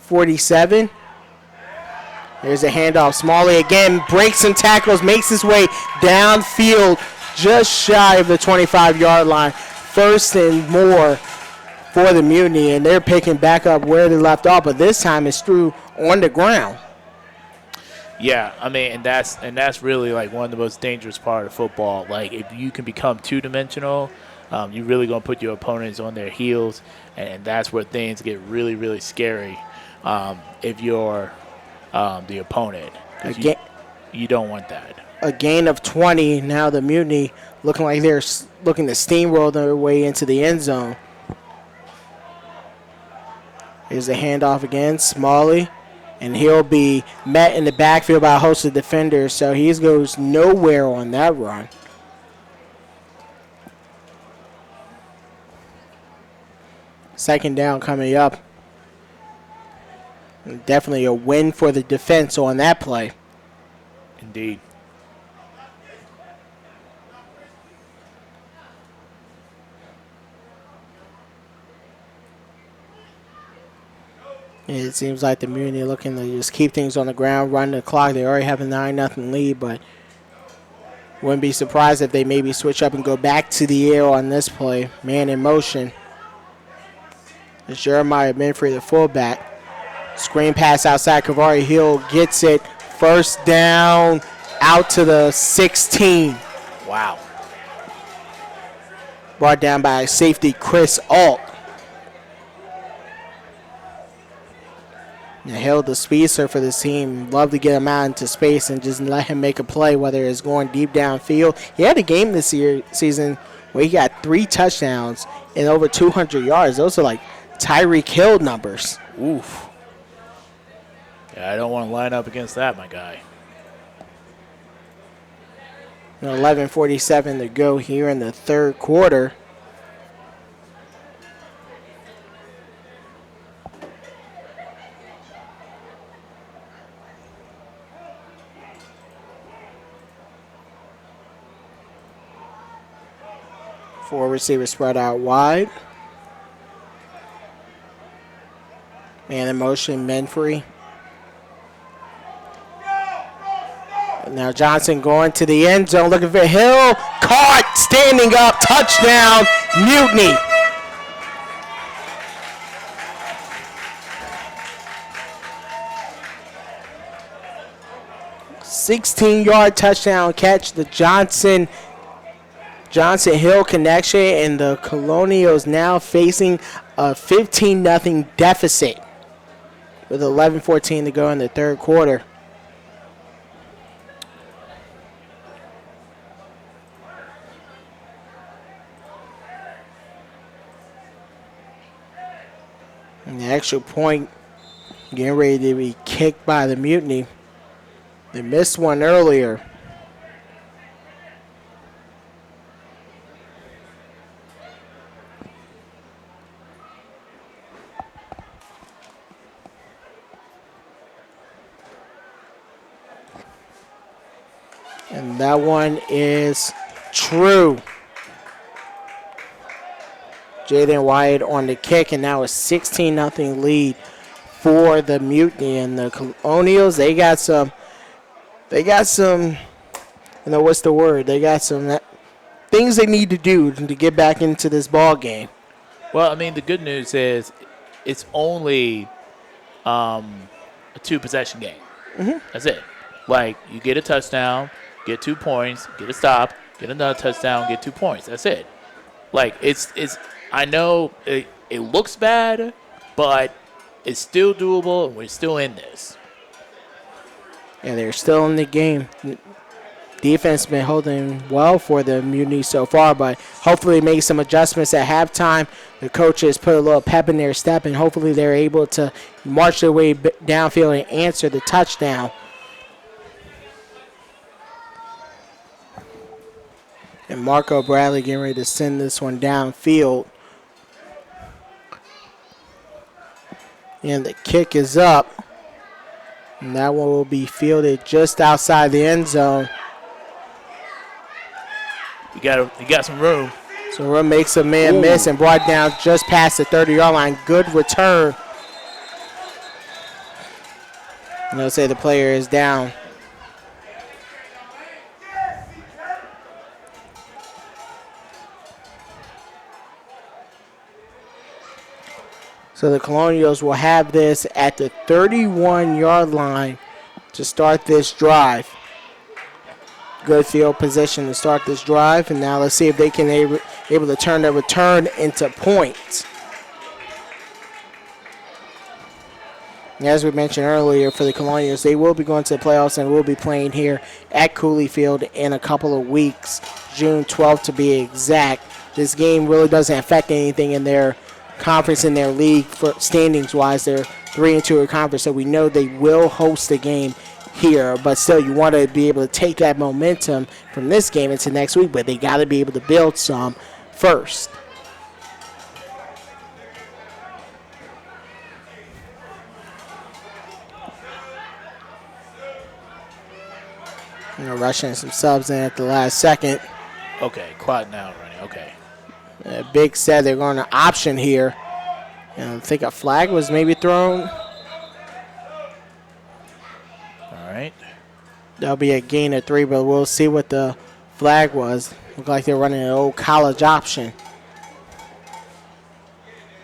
47. There's a handoff. Smalley again breaks and tackles, makes his way downfield just shy of the 25-yard line. 1st and more for the Mutiny, and they're picking back up where they left off, but this time it's through on the ground. Yeah, I mean, and that's really like one of the most dangerous part of football. Like if you can become 2-dimensional, You're really going to put your opponents on their heels, and that's where things get really, really scary if you're the opponent. 'Cause you don't want that. A gain of 20. Now the Mutiny looking like they're looking to steamroll their way into the end zone. Here's the handoff again, Smalley. And he'll be met in the backfield by a host of defenders, so he goes nowhere on that run. Second down coming up. Definitely a win for the defense on that play. Indeed. It seems like the Mutiny are looking to just keep things on the ground, run the clock. They already have a 9-0 lead, but wouldn't be surprised if they maybe switch up and go back to the air on this play. Man in motion. It's Jeremiah Minfrey, the fullback. Screen pass outside. Kavari Hill gets it. First down out to the 16. Wow. Brought down by safety Chris Alt. And Hill, the speedster for this team, love to get him out into space and just let him make a play, whether it's going deep downfield. He had a game this season where he got 3 touchdowns and over 200 yards. Those are like Tyreek Hill numbers. Oof. Yeah, I don't want to line up against that, my guy. 11:47 to go here in the third quarter. Four receivers spread out wide. Man in motion, Menfrey. Now Johnson going to the end zone, looking for Hill. Caught, standing up, touchdown, Mutiny. $16-yard touchdown catch. The Johnson-Hill connection, and the Colonials now facing a 15-0 deficit with 11:14 to go in the third quarter. And the extra point getting ready to be kicked by the Mutiny. They missed one earlier. And that one is true. Jaden Wyatt on the kick, and now a 16-0 lead for the Mutiny. And the Colonials, they got some, you know, what's the word? They got some things they need to do to get back into this ball game. Well, I mean, the good news is it's only a 2-possession game. Mm-hmm. That's it. Like, you get a touchdown, get 2 points, get a stop, get another touchdown, get 2 points. That's it. Like, it's. I know it looks bad, but it's still doable, and we're still in this. Yeah, they're still in the game. Defense has been holding well for the Mutiny so far, but hopefully make some adjustments at halftime. The coaches put a little pep in their step, and hopefully they're able to march their way downfield and answer the touchdown. And Marco Bradley getting ready to send this one downfield. And the kick is up. And that one will be fielded just outside the end zone. You got some room. So Rum makes a man miss and brought down just past the 30-yard line. Good return. And they'll say the player is down. So the Colonials will have this at the 31-yard line to start this drive. Good field position to start this drive. And now let's see if they can able to turn the return into points. And as we mentioned earlier, for the Colonials, they will be going to the playoffs and will be playing here at Cooley Field in a couple of weeks, June 12th to be exact. This game really doesn't affect anything in their conference, in their league, for standings-wise. They're 3-2 in conference, so we know they will host the game here. But still, you want to be able to take that momentum from this game into next week, but they got to be able to build some first. Rushing some subs in at the last second. Okay, quiet now, running. Okay. Big said they're going to option here. And I think a flag was maybe thrown. All right. That'll be a gain of 3, but we'll see what the flag was. Look like they're running an old college option.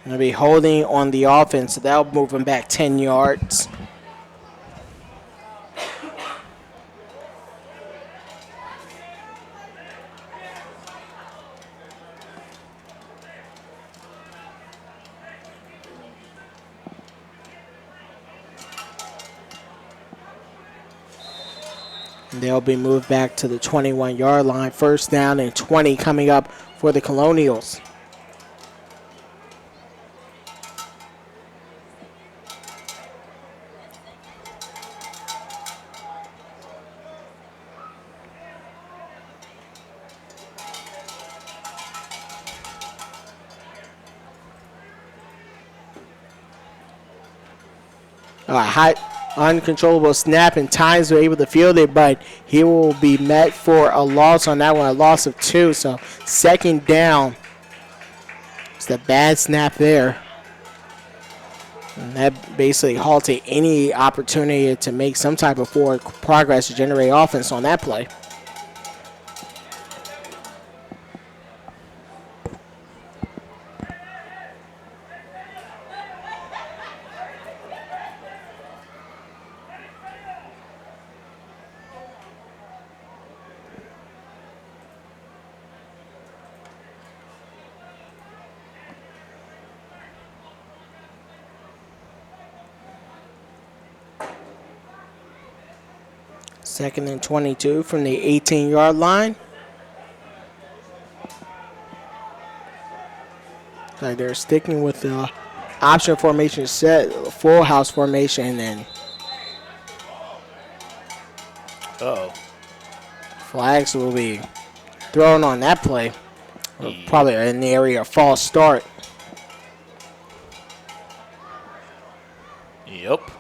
They'll be holding on the offense, so that'll move them back 10 yards. They'll be moved back to the 21-yard line. First down and 20 coming up for the Colonials. High uncontrollable snap, and Tynes were able to field it, but he will be met for a loss on that one, a loss of 2. So second down. It's a bad snap there. And that basically halted any opportunity to make some type of forward progress to generate offense on that play. Second and 22 from the 18-yard line. So they're sticking with the option formation set, full house formation, and flags will be thrown on that play. Probably in the area of false start. Yep.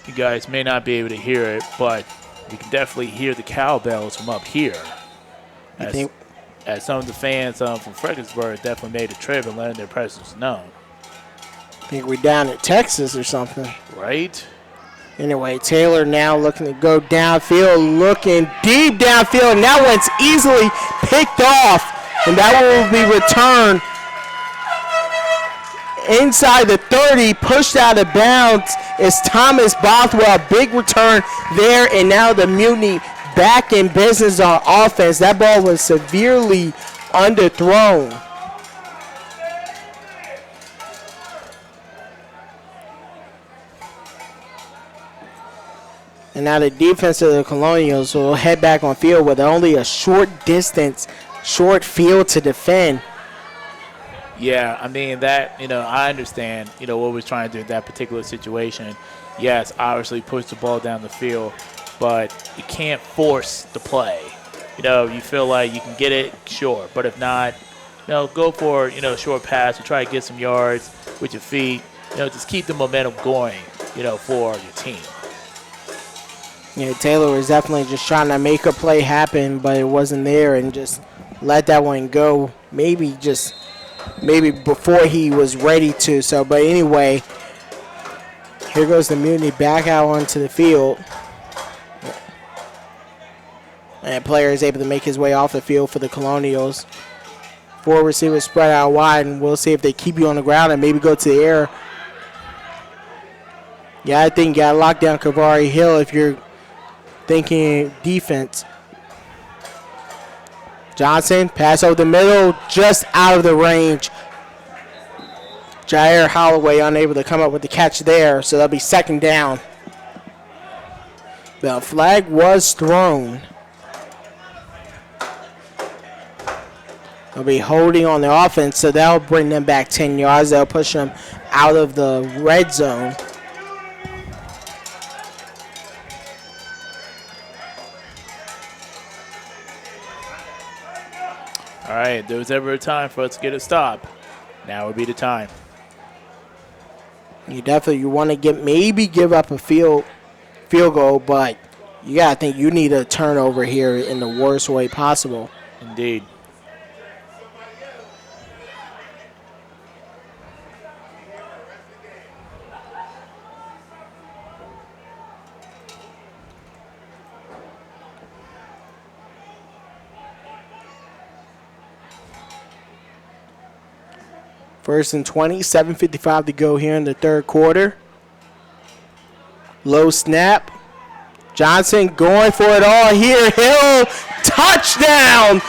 You guys may not be able to hear it, but you can definitely hear the cowbells from up here. As some of the fans from Fredericksburg definitely made a trip and letting their presence known. I think we're down in Texas or something. Right? Anyway, Taylor now looking to go downfield, looking deep downfield, and that one's easily picked off, and that will be returned inside the 30, pushed out of bounds is Thomas Bothwell. Big return there, and now the Mutiny back in business on offense. That ball was severely underthrown. And now the defense of the Colonials will head back on field with only a short field to defend. Yeah, I mean, that, I understand, what we're trying to do in that particular situation. Yes, obviously push the ball down the field, but you can't force the play. You feel like you can get it, sure. But if not, go for, a short pass or try to get some yards with your feet. Just keep the momentum going, for your team. Yeah, Taylor was definitely just trying to make a play happen, but it wasn't there, and just let that one go. Maybe before he was ready to. So, but anyway, here goes the Mutiny back out onto the field. And player is able to make his way off the field for the Colonials. 4 receivers spread out wide, and we'll see if they keep you on the ground and maybe go to the air. Yeah, I think you got to lock down Kavari Hill if you're thinking defense. Johnson, pass over the middle, just out of the range. Jair Holloway unable to come up with the catch there, so that'll be second down. The flag was thrown. They'll be holding on the offense, so that'll bring them back 10 yards. They'll push them out of the red zone. All right, there was ever a time for us to get a stop. Now would be the time. You want to maybe give up a field goal, but you got to think you need a turnover here in the worst way possible. Indeed. First and 20, 7:55 to go here in the third quarter. Low snap. Johnson going for it all here. Hill, touchdown!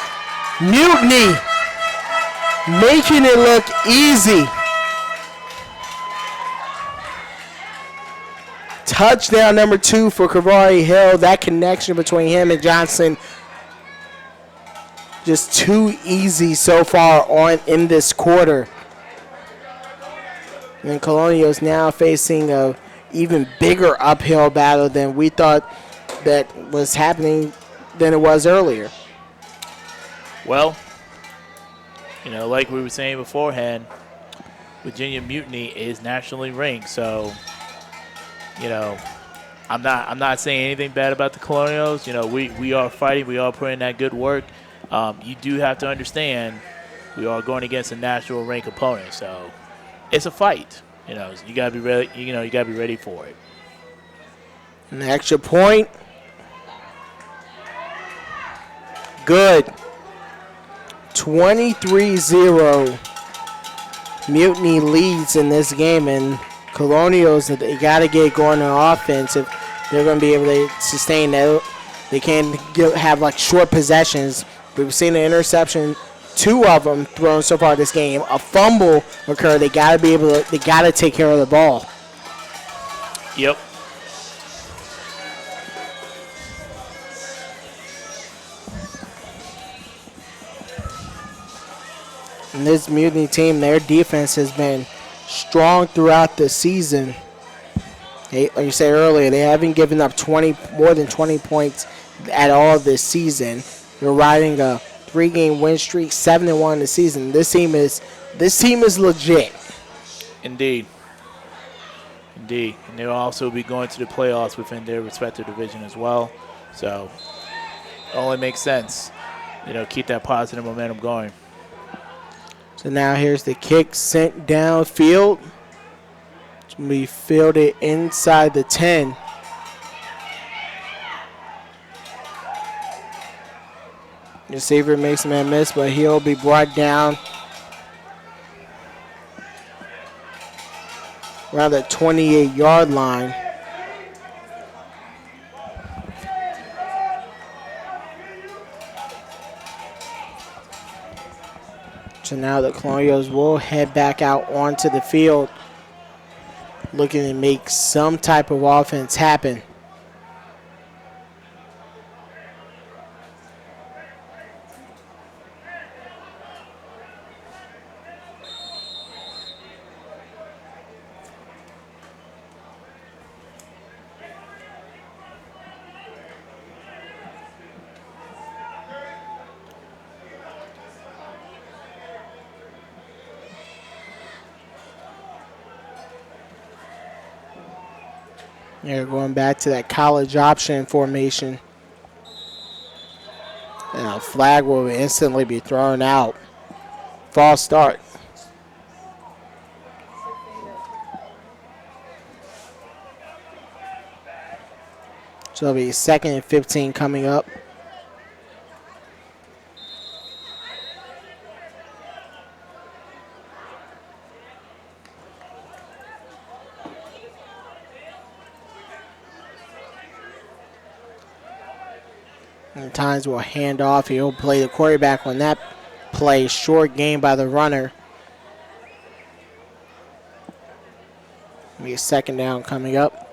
Mutiny, making it look easy. Touchdown number 2 for Kavari Hill. That connection between him and Johnson, just too easy so far on in this quarter. And Colonials now facing a even bigger uphill battle than we thought that was happening than it was earlier. Well, like we were saying beforehand, Virginia Mutiny is nationally ranked, so I'm not saying anything bad about the Colonials. We are fighting, we are putting in that good work. You do have to understand we are going against a national ranked opponent, so it's a fight. You gotta be ready. You gotta be ready for it. An extra point. Good. 23-0. Mutiny leads in this game, and Colonials, they got to get going on offense if they're going to be able to sustain that. They can't have short possessions. We've seen an interception, 2 of them thrown so far this game. A fumble occurred. They got to take care of the ball. Yep. And this Mutiny team, their defense has been strong throughout the season. Like you said earlier, they haven't given up more than 20 points at all this season. They're riding a 3-game win streak, 7-1 this season. This team is legit. Indeed. And they'll also be going to the playoffs within their respective division as well. So it only makes sense, keep that positive momentum going. So now here's the kick sent downfield. It's going to be fielded inside the 10. Receiver makes a man miss, but he'll be brought down around the 28-yard line. So now the Colonials will head back out onto the field, looking to make some type of offense happen. They're going back to that college option formation. And a flag will instantly be thrown out. False start. So it'll be 2nd and 15 coming up. And Tynes will hand off. He'll play the quarterback on that play. Short gain by the runner. Be a second down coming up.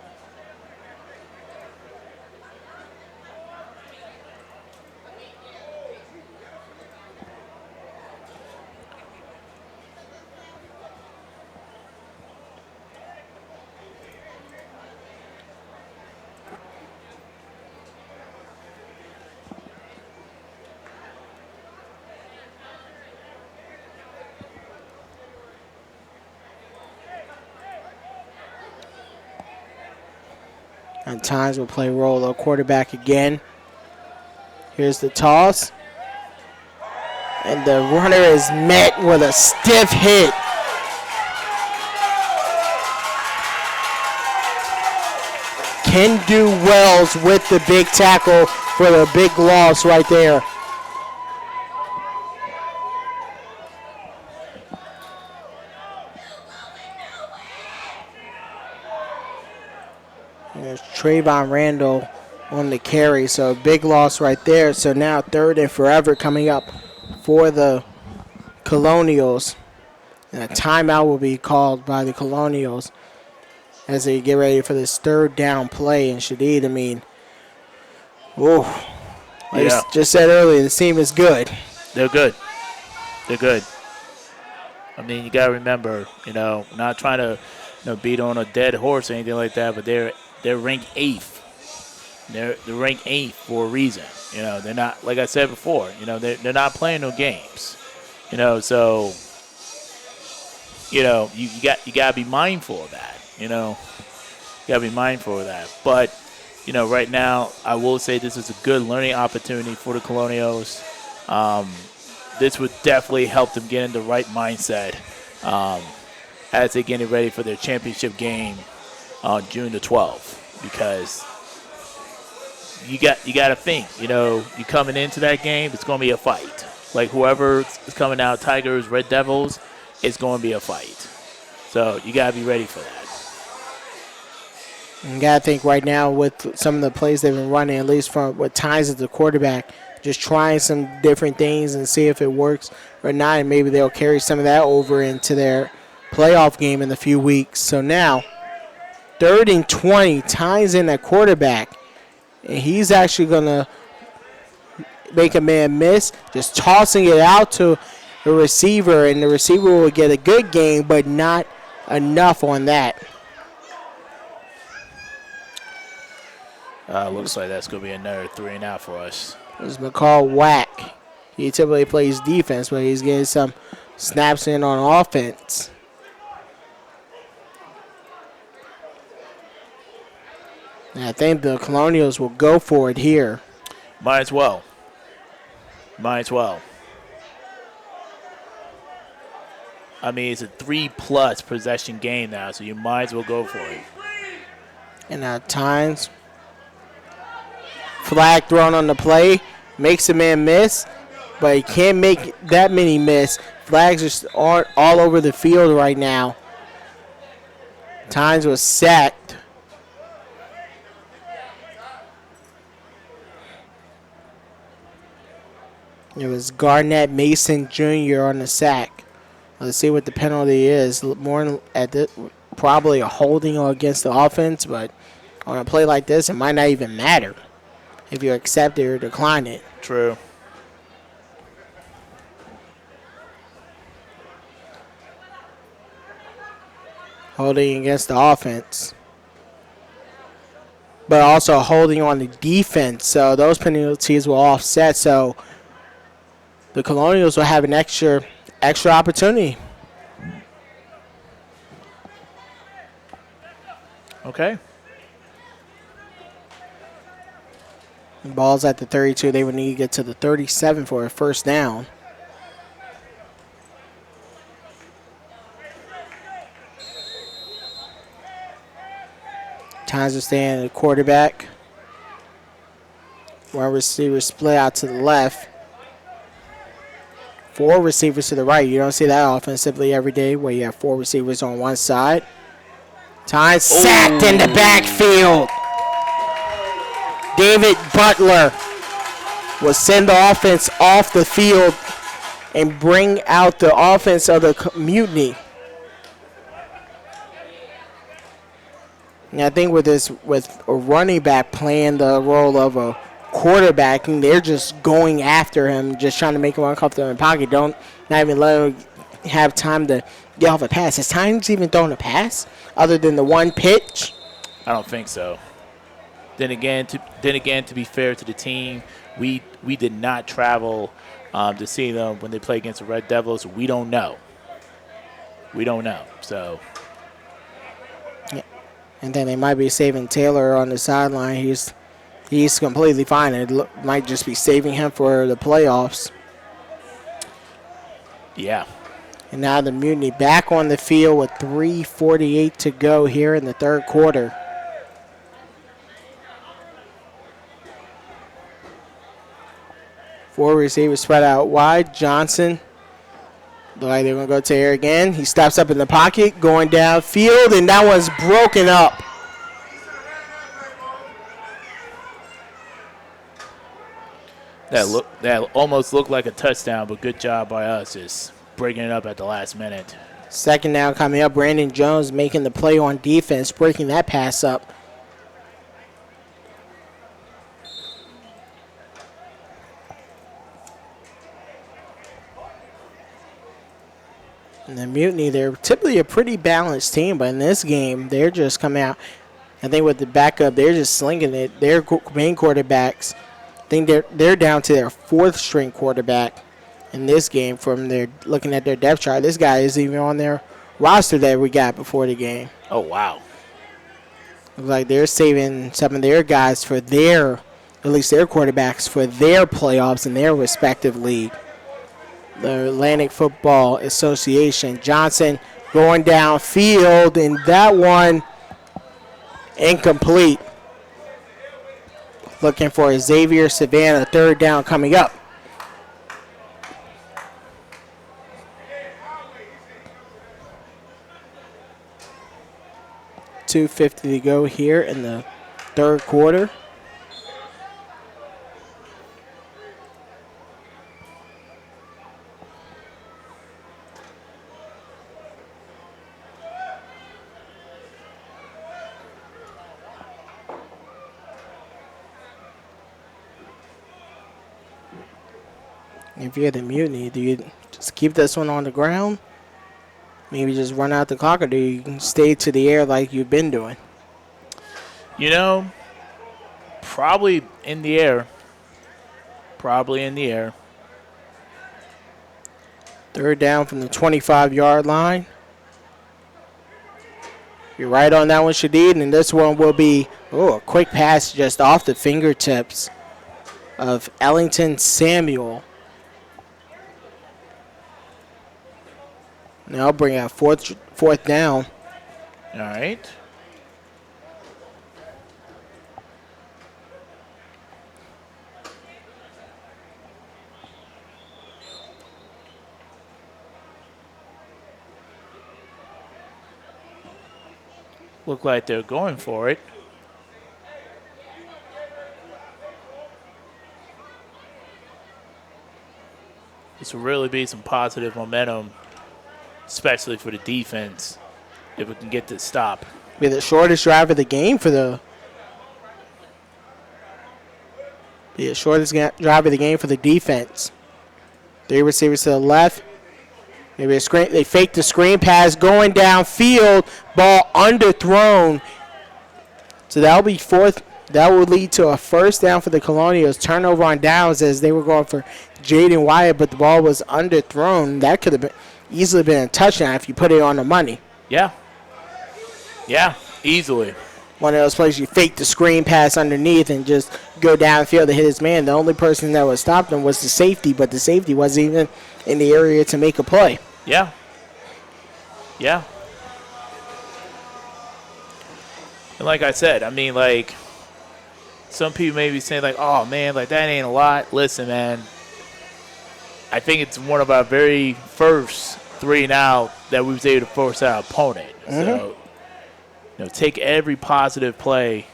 And Tynes will play roll quarterback again. Here's the toss. And the runner is met with a stiff hit. Can do Wells with the big tackle for the big loss right there. There's Trayvon Randall on the carry, so big loss right there. So now 3rd and forever coming up for the Colonials. And a timeout will be called by the Colonials as they get ready for this 3rd down play. And Shadid, I mean, like I just said earlier, the team is good. They're good. They're good. I mean, you got to remember, not trying to beat on a dead horse or anything like that, but they're ranked 8th. They're ranked 8th for a reason. They're not, like I said before, they're not playing no games. So you got to be mindful of that. You got to be mindful of that. But right now, I will say this is a good learning opportunity for the Colonials. This would definitely help them get in the right mindset as they get ready for their championship game on June the 12th, because you got to think, you coming into that game, it's going to be a fight. Like whoever is coming out, Tigers, Red Devils, it's going to be a fight. So you got to be ready for that. You got to think right now with some of the plays they've been running, at least from with Tynes as the quarterback, just trying some different things and see if it works or not, and maybe they'll carry some of that over into their playoff game in a few weeks. So now 3rd and 20, Tynes in at quarterback, and he's actually going to make a man miss, just tossing it out to the receiver, and the receiver will get a good gain, but not enough on that. Looks like that's going to be another 3 and out for us. It's McCall Wack. He typically plays defense, but he's getting some snaps in on offense. And I think the Colonials will go for it here. Might as well. I mean, it's a 3+ possession game now, so you might as well go for it. And at times, flag thrown on the play, makes a man miss, but he can't make that many miss. Flags just aren't all over the field right now. Tynes was sacked. It was Garnett Mason Jr. on the sack. Let's see what the penalty is. More at the, probably a holding against the offense, but on a play like this, it might not even matter if you accept it or decline it. True. Holding against the offense, but also holding on the defense. So those penalties will offset. So the Colonials will have an extra opportunity. Okay. Ball's at the 32. They would need to get to the 37 for a first down. Tynes are staying at the quarterback. One receiver split out to the left. 4 receivers to the right. You don't see that offensively every day where you have 4 receivers on one side. Tynes sacked in the backfield. David Butler will send the offense off the field and bring out the offense of the Mutiny. And I think with a running back playing the role of a quarterback, and they're just going after him, just trying to make him uncomfortable in the pocket. Not even let him have time to get off a pass. Has Tynes even thrown a pass other than the one pitch? I don't think so. Then again, to be fair to the team, we did not travel to see them when they play against the Red Devils. We don't know. So. Yeah. And then they might be saving Taylor on the sideline. He's completely fine. It might just be saving him for the playoffs. Yeah. And now the Mutiny back on the field with 3:48 to go here in the third quarter. Four receivers spread out wide. Johnson, look like they're going to go to air again. He steps up in the pocket, going downfield, and that one's broken up. That almost looked like a touchdown, but good job by us just breaking it up at the last minute. Second down coming up. Brandon Jones making the play on defense, breaking that pass up. And the Mutiny, they're typically a pretty balanced team, but in this game, they're just coming out. I think with the backup, they're just slinging it. Their main quarterbacks, I think they're down to their fourth string quarterback in this game from their looking at their depth chart. This guy isn't even on their roster that we got before the game. Oh, wow. Looks like they're saving some of their guys for at least their quarterbacks, for their playoffs in their respective league. The Atlantic Football Association. Johnson going downfield, and that one incomplete. Looking for Xavier Savannah, third down coming up. .250 to go here in the third quarter. If you're the Mutiny, do you just keep this one on the ground? Maybe just run out the clock, or do you stay to the air like you've been doing? Probably in the air. Third down from the 25-yard line. You're right on that one, Shadid, and this one will be a quick pass just off the fingertips of Ellington Samuel. Now bring out fourth down. All right. Look like they're going for it. This will really be some positive momentum, especially for the defense, if we can get this stop. Be the shortest drive of the game for the defense. Three receivers to the left. Maybe a screen. They fake the screen pass going downfield. Ball underthrown. So that'll be fourth. That will lead to a first down for the Colonials. Turnover on downs as they were going for Jaden Wyatt, but the ball was underthrown. That could have easily been a touchdown if you put it on the money. Yeah, easily. One of those plays you fake the screen pass underneath and just go downfield to hit his man. The only person that would stop them was the safety, but the safety wasn't even in the area to make a play. Yeah. And like I said, some people may be saying, oh, man, that ain't a lot. Listen, man, I think it's one of our very first 3 and out that we was able to force our opponent. Mm-hmm. So, take every positive play,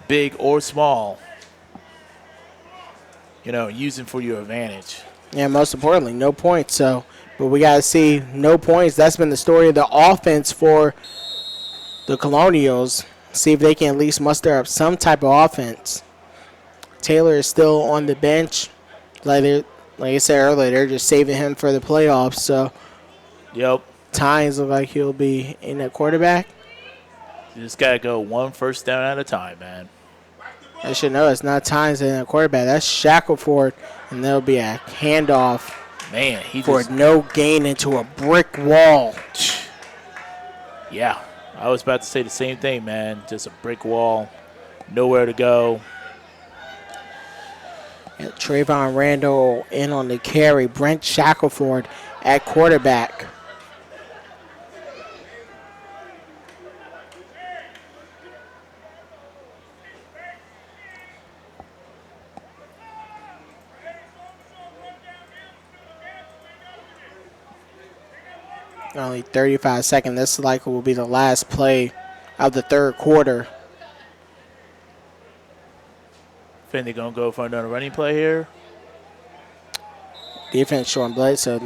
big or small, using for your advantage. Yeah, most importantly, no points. So, but we got to see no points. That's been the story of the offense for the Colonials. See if they can at least muster up some type of offense. Taylor is still on the bench. Like I said earlier, they're just saving him for the playoffs. So, Yep. Tynes look like he'll be in at quarterback. You just got to go one first down at a time, man. I should know it's not Tynes in at quarterback. That's Shackelford, and there'll be a handoff Man, for no gain into a brick wall. Yeah, I was about to say the same thing, man. Just a brick wall, nowhere to go. Yeah, Trayvon Randall in on the carry. Brent Shackelford at quarterback. Only 35 seconds. This likely will be the last play of the third quarter. Think they're going to go for another running play here? Defense showing blitz, so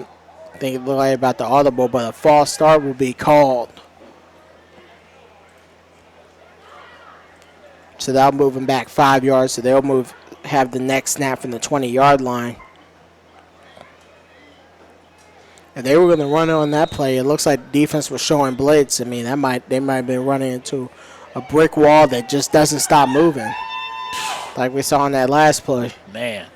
I think it looked like about the audible, but a false start will be called. So they'll move him back 5 yards, so they'll have the next snap from the 20-yard line. If they were going to run on that play, it looks like defense was showing blitz. I mean, they might have been running into a brick wall that just doesn't stop moving, like we saw on that last play. Man.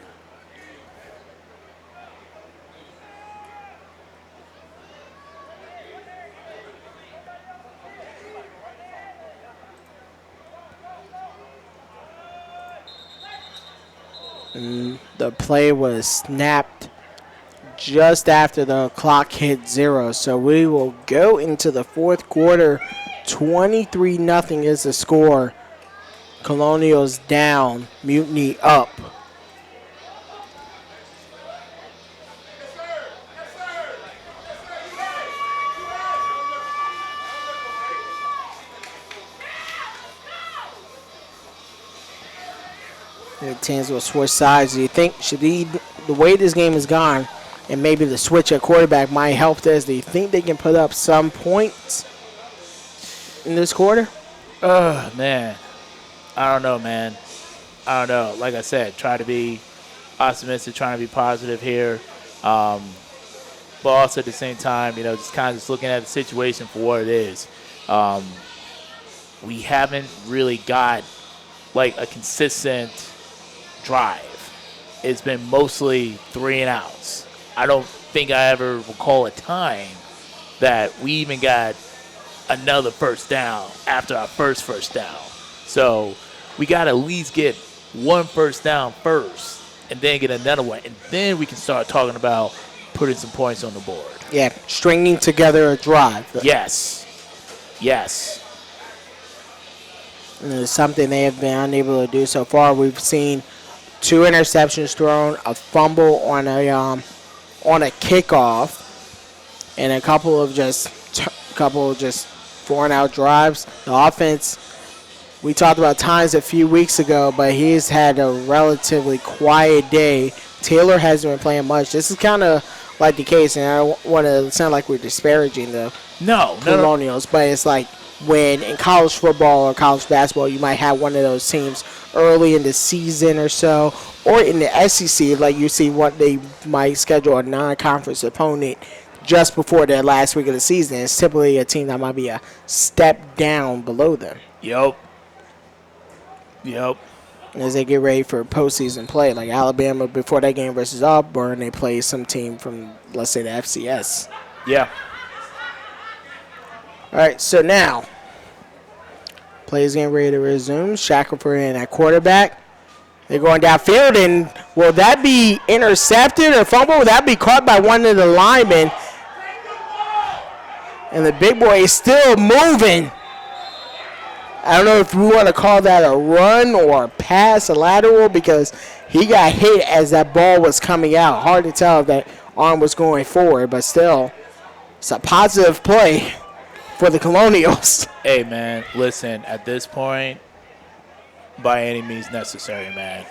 And the play was snapped just after the clock hit 0. So we will go into the fourth quarter. 23-0 is the score. Colonials down, Mutiny up. The teams will switch sides. Do you think the way this game has gone, and maybe the switch at quarterback might help this? Do you think they can put up some points in this quarter? Man. I don't know, man. I don't know. Like I said, try to be optimistic, trying to be positive here. But also at the same time, just kind of just looking at the situation for what it is. We haven't really got, like, a consistent drive. It's been mostly 3 and outs. I don't think I ever recall a time that we even got another first down after our first down. So we got to at least get one first down first and then get another one. And then we can start talking about putting some points on the board. Yeah, stringing together a drive. Yes. And it's something they have been unable to do so far. We've seen 2 interceptions thrown, a fumble on a kickoff, and a couple of just 4-and-out drives. The offense, we talked about Tynes a few weeks ago, but he's had a relatively quiet day. Taylor hasn't been playing much. This is kind of like the case, and I don't want to sound like we're disparaging the Colonials, but it's like when in college football or college basketball, you might have one of those teams early in the season or so, or in the SEC, like you see what they might schedule a non-conference opponent just before their last week of the season. It's typically a team that might be a step down below them. Yep. As they get ready for postseason play, like Alabama before that game versus Auburn, they play some team from, let's say, the FCS. Yeah. All right, so now, plays getting ready to resume. Shackelford in at quarterback. They're going downfield, and will that be intercepted or fumble? Will that be caught by one of the linemen? And the big boy is still moving. I don't know if we want to call that a run or a pass, a lateral, because he got hit as that ball was coming out. Hard to tell if that arm was going forward, but still, it's a positive play for the Colonials. Hey, man, listen, at this point, by any means necessary, man.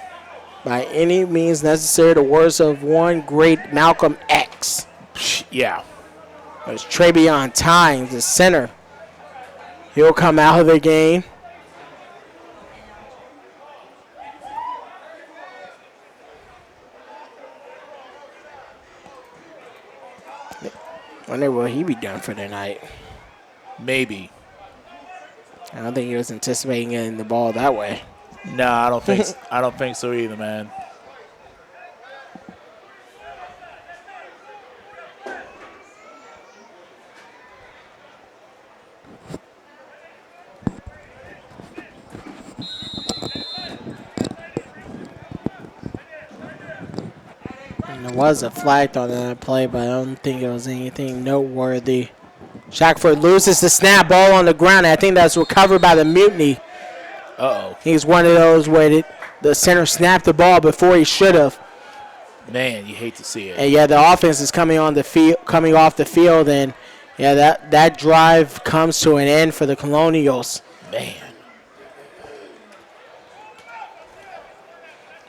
by any means necessary, the words of one great Malcolm X. Yeah. It's Travion Tynes, the center. He'll come out of the game. Wonder will he be done for the night. Maybe. I don't think he was anticipating getting the ball that way. No, I don't think I don't think so either, man. And there was a flag on that play, but I don't think it was anything noteworthy. Shackford loses the snap, ball on the ground. I think that's recovered by the Mutiny. Uh-oh. He's one of those where the center snapped the ball before he should have. Man, you hate to see it. And yeah, the offense is coming off the field, and yeah, that drive comes to an end for the Colonials. Man.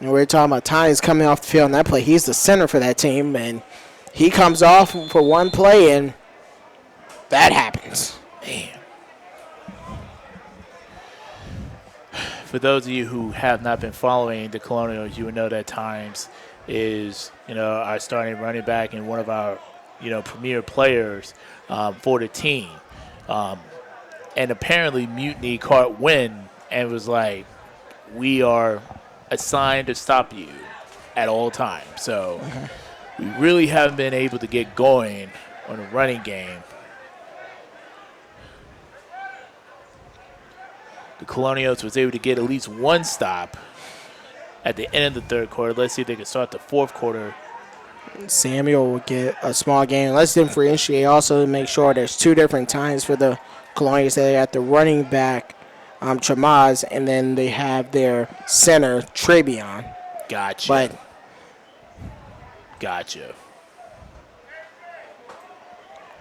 And we're talking about Tynes coming off the field in that play. He's the center for that team, and he comes off for one play, and that happens. Man. For those of you who have not been following the Colonials, you would know that Tynes is, our starting running back and one of our, premier players for the team. And apparently Mutiny caught wind and was like, we are assigned to stop you at all times. So we really haven't been able to get going on the running game. The Colonials was able to get at least one stop at the end of the third quarter. Let's see if they can start the fourth quarter. Samuel will get a small gain. Let's differentiate also to make sure there's two different times for the Colonials. They got the running back, Tramaz, and then they have their center, Travion. Gotcha. Gotcha.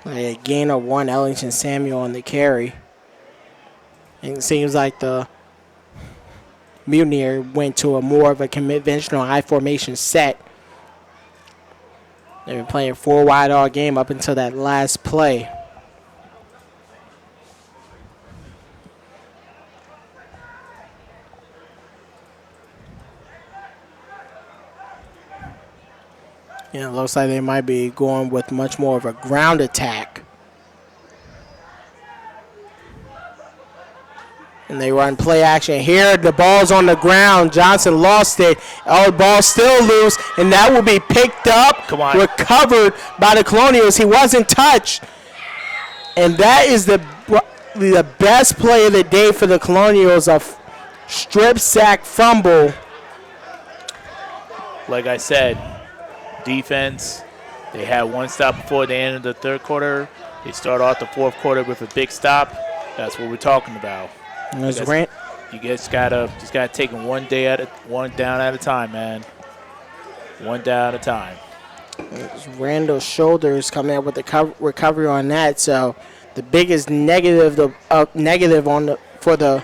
A gain of one, Ellington Samuel on the carry. And it seems like the Mutineer went to a more of a conventional high formation set. They've been playing 4 wide all game up until that last play. Yeah, it looks like they might be going with much more of a ground attack. And they run play action here. The ball's on the ground. Johnson lost it. Oh, the ball's still loose, and that will be picked up, recovered by the Colonials. He wasn't touched. And that is the best play of the day for the Colonials, a strip sack fumble. Like I said, defense, they had one stop before the end of the third quarter. They start off the fourth quarter with a big stop. That's what we're talking about. You just gotta take them one down at a time, man. One down at a time. Randall's shoulders coming up with the recovery on that. So the biggest negative for the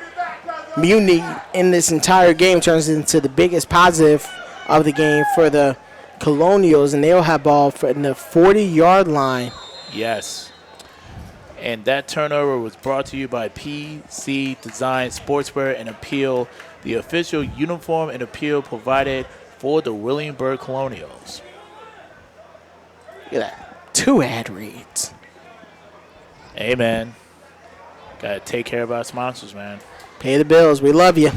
Mutiny in this entire game turns into the biggest positive of the game for the Colonials, and they'll have ball in the 40-yard line. Yes. And that turnover was brought to you by PC Design Sportswear and Appeal, the official uniform and appeal provided for the Williamsburg Colonials. Look at that. 2 ad reads. Hey, man. Got to take care of our sponsors, man. Pay the bills. We love you.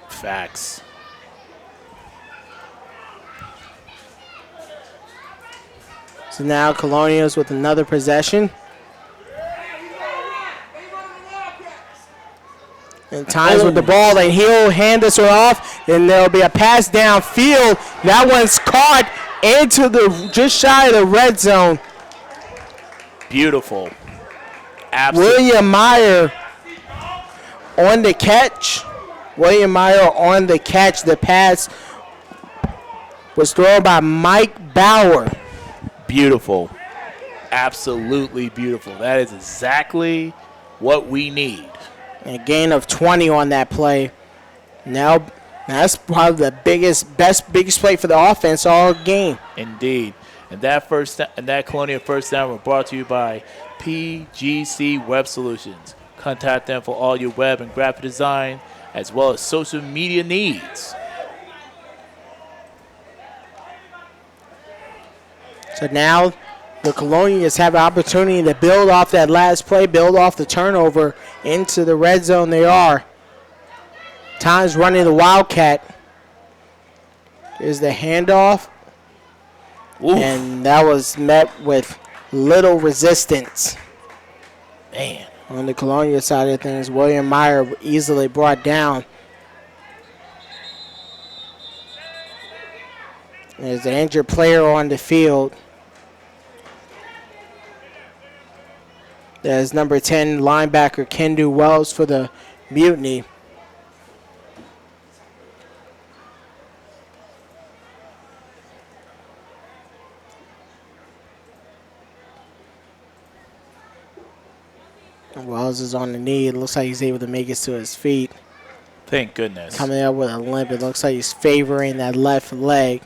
Facts. So now Colonials with another possession. And Tynes with the ball, and he'll hand this one off, and there'll be a pass downfield. That one's caught into just shy of the red zone. Beautiful. Absolutely. William Meyer on the catch. The pass was thrown by Mike Bauer. Beautiful. Absolutely beautiful. That is exactly what we need. And a gain of 20 on that play. Now Now, that's probably the biggest play for the offense all game. Indeed. And that Colonial first down were brought to you by PGC Web Solutions. Contact them for all your web and graphic design as well as social media needs. So now the Colonials have an opportunity to build off that last play, build off the turnover into the red zone they are. Times running the Wildcat. Here's the handoff. Oof. And that was met with little resistance. Man. On the Colonial side of things, William Meyer easily brought down. There's an injured player on the field. There's number 10 linebacker Kendu Wells for the Mutiny. Wells is on the knee. It looks like he's able to make it to his feet. Thank goodness. Coming out with a limp. It looks like he's favoring that left leg.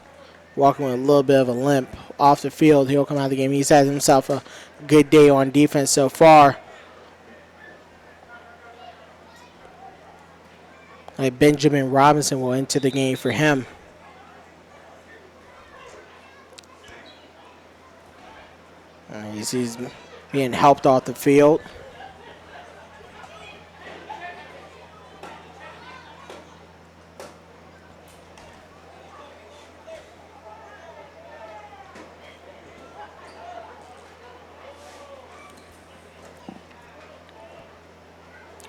Walking with a little bit of a limp off the field. He'll come out of the game. He's had himself a good day on defense so far. Like Benjamin Robinson will enter the game for him. He's being helped off the field.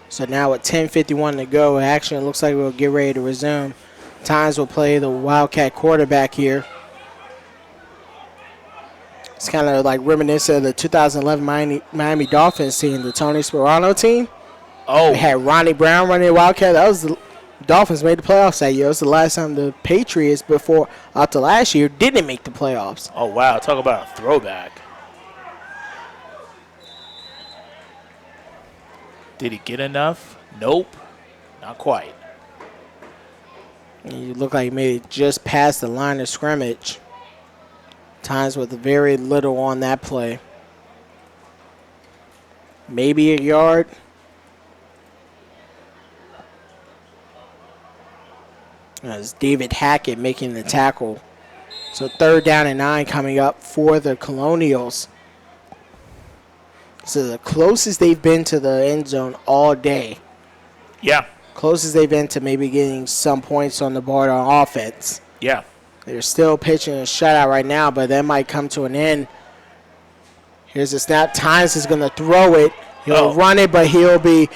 So now with 10:51 to go, action it looks like we'll get ready to resume. Times will play the Wildcat quarterback here. It's kind of like reminiscent of the 2011 Miami Dolphins team, the Tony Sperano team. Oh. They had Ronnie Brown running the Wildcat. That was the Dolphins made the playoffs that year. It was the last time the Patriots, before after last year, didn't make the playoffs. Oh, wow. Talk about a throwback. Did he get enough? Nope. Not quite. You look like he made it just past the line of scrimmage. Times with very little on that play. Maybe a yard. That's David Hackett making the tackle. So 3rd down and 9 coming up for the Colonials. So the closest they've been to the end zone all day. Yeah. Closest they've been to maybe getting some points on the board on offense. Yeah. They're still pitching a shutout right now, but that might come to an end. Here's the snap. Tynes is going to throw it. He'll run it, but he'll be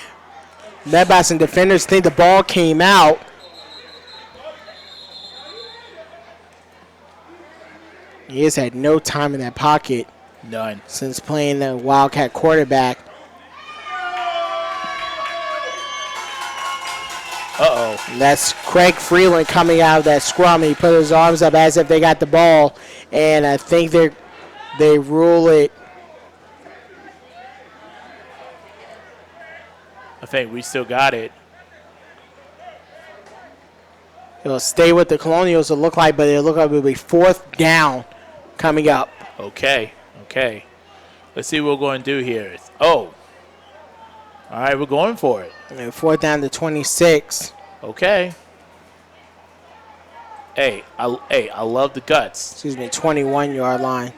met by some defenders. Think the ball came out. He has had no time in that pocket. None. Since playing the Wildcat quarterback. Uh-oh. That's Craig Freeland coming out of that scrum. He put his arms up as if they got the ball, and I think they rule it. I think we still got it. It'll stay with the Colonials, it'll look like, but it'll look like it'll be 4th down coming up. Okay. Let's see what we're going to do here. Oh. All right, we're going for it. And 4th down to 26. Okay. Hey, I love the guts. Excuse me, 21-yard line.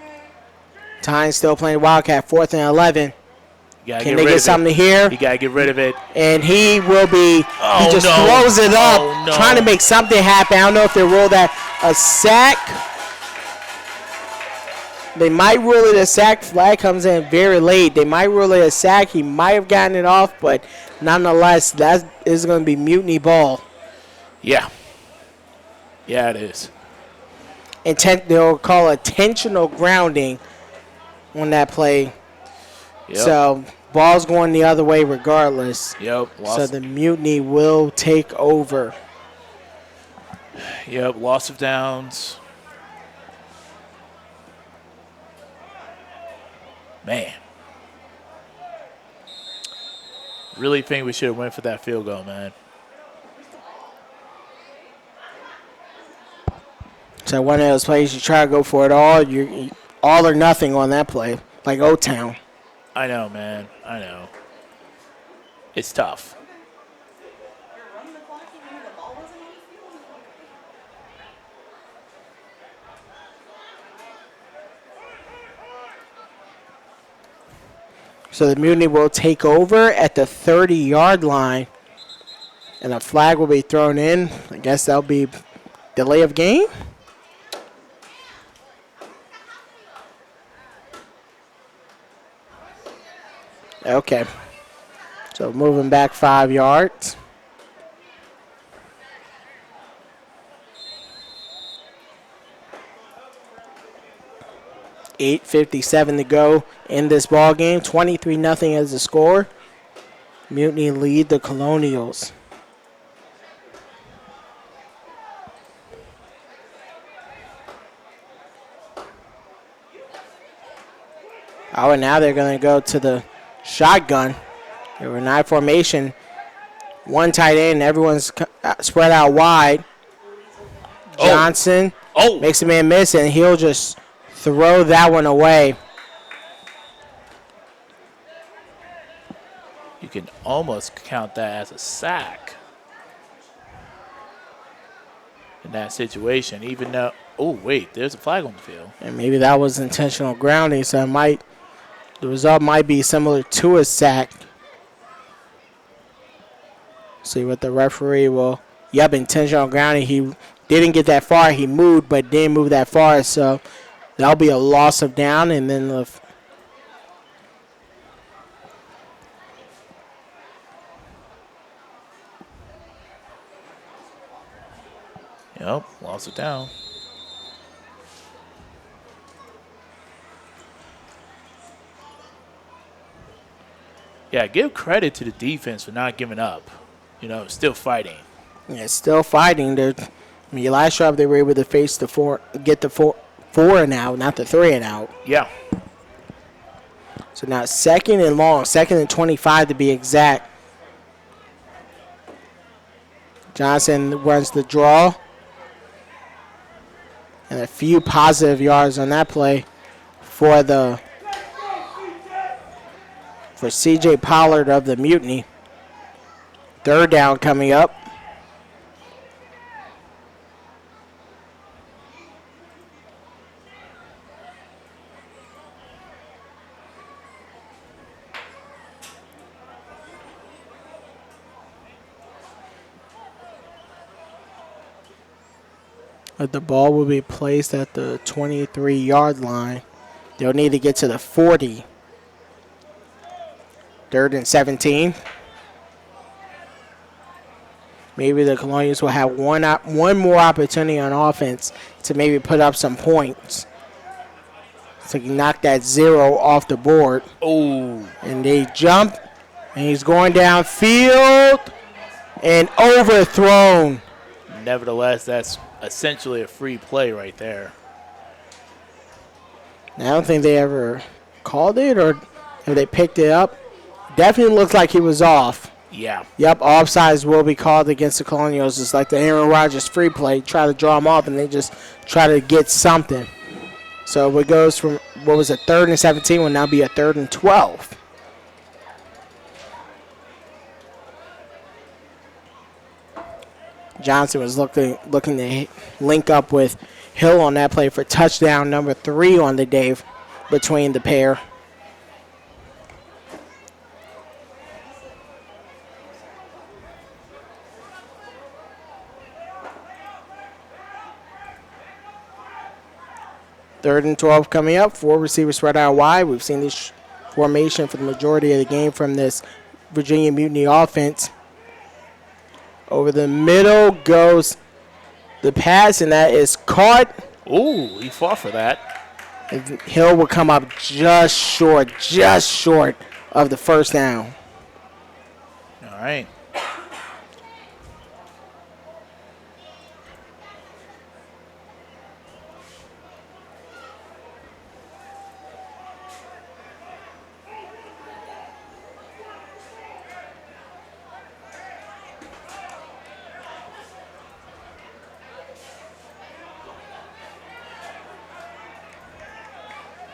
Tynes still playing Wildcat, 4th and 11. Can they get something here? You got to get rid of it. And he will be, he just throws it up, trying to make something happen. I don't know if they rule that a sack. They might rule it a sack. Flag comes in very late. They might rule it a sack. He might have gotten it off, but nonetheless, that is going to be mutiny ball. Yeah. Yeah, it is. They'll call intentional grounding on that play. Yep. So ball's going the other way regardless. Yep. So the mutiny will take over. Yep. Loss of downs. Man. Really think we should have went for that field goal, man. So one of those plays you try to go for it all. You all or nothing on that play, like O-Town. I know, man. I know. It's tough. So the Mutiny will take over at the 30-yard line, and a flag will be thrown in. I guess that'll be delay of game. Okay. So moving back 5 yards. .8:57 to go in this ball game. 23-0 as the score. Mutiny lead the Colonials. Oh, and now they're going to go to the shotgun. They were in I formation. One tight end. Everyone's spread out wide. Johnson makes a man miss, and he'll just throw that one away. You can almost count that as a sack in that situation, even though, oh, wait, there's a flag on the field. And maybe that was intentional grounding, so the result might be similar to a sack. See what the referee will. Yep, intentional grounding. He didn't get that far. He moved, but didn't move that far, so that'll be a loss of down, and then the Yep, lost it down. Yeah, give credit to the defense for not giving up. Still fighting. yeah, still fighting. Last drive they were able to get the four and out, not the 3 and out. Yeah. So now 2nd and long, 2nd and 25 to be exact. Johnson runs the draw. And a few positive yards on that play for CJ Pollard of the Mutiny. 3rd down coming up. But the ball will be placed at the 23-yard line. They'll need to get to the 40. 3rd and 17. Maybe the Colonials will have one more opportunity on offense to maybe put up some points. So he knock that 0 off the board. Oh. And they jump, and he's going downfield and overthrown. Nevertheless, that's essentially a free play right there. I don't think they ever called it, or if they picked it up. Definitely looks like he was off. Yeah. Yep, offsides will be called against the Colonials. It's like the Aaron Rodgers free play. Try to draw him off, and they just try to get something. So it goes from, 3rd and 17 will now be a 3rd and 12. Johnson was looking to link up with Hill on that play for touchdown number 3 on the day between the pair. Third and 12 coming up. 4 receivers spread out wide. We've seen this formation for the majority of the game from this Virginia Mutiny offense. Over the middle goes the pass, and that is caught. Ooh, he fought for that. And Hill will come up just short of the 1st down. All right.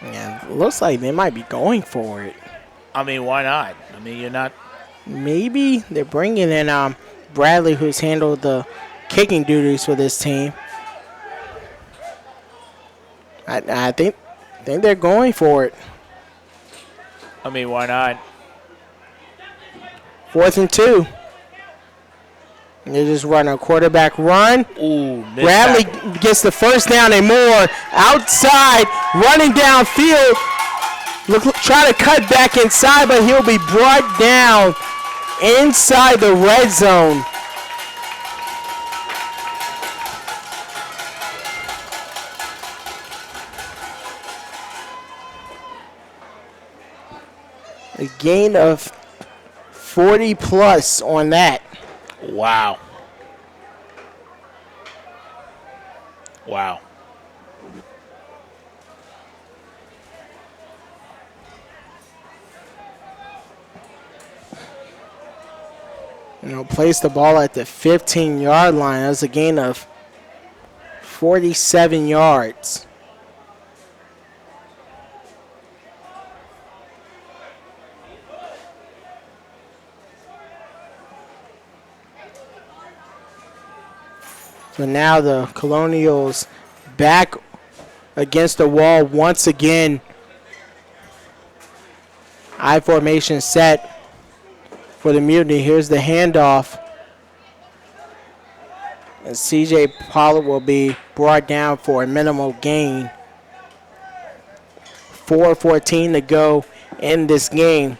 Yeah, looks like they might be going for it. I mean, why not? I mean, you're not. Maybe they're bringing in Bradley, who's handled the kicking duties for this team. I think they're going for it. I mean, why not? 4th and 2. And they just run a quarterback run. Ooh, missed Bradley tackle. gets the first down and more. Outside, running downfield. Try to cut back inside, but he'll be brought down inside the red zone. A gain of 40 plus on that. Wow. Wow. Place the ball at the 15-yard line. That's a gain of 47 yards. So now the Colonials back against the wall once again. I formation set for the Mutiny. Here's the handoff. And CJ Pollard will be brought down for a minimal gain. 4:14 to go in this game.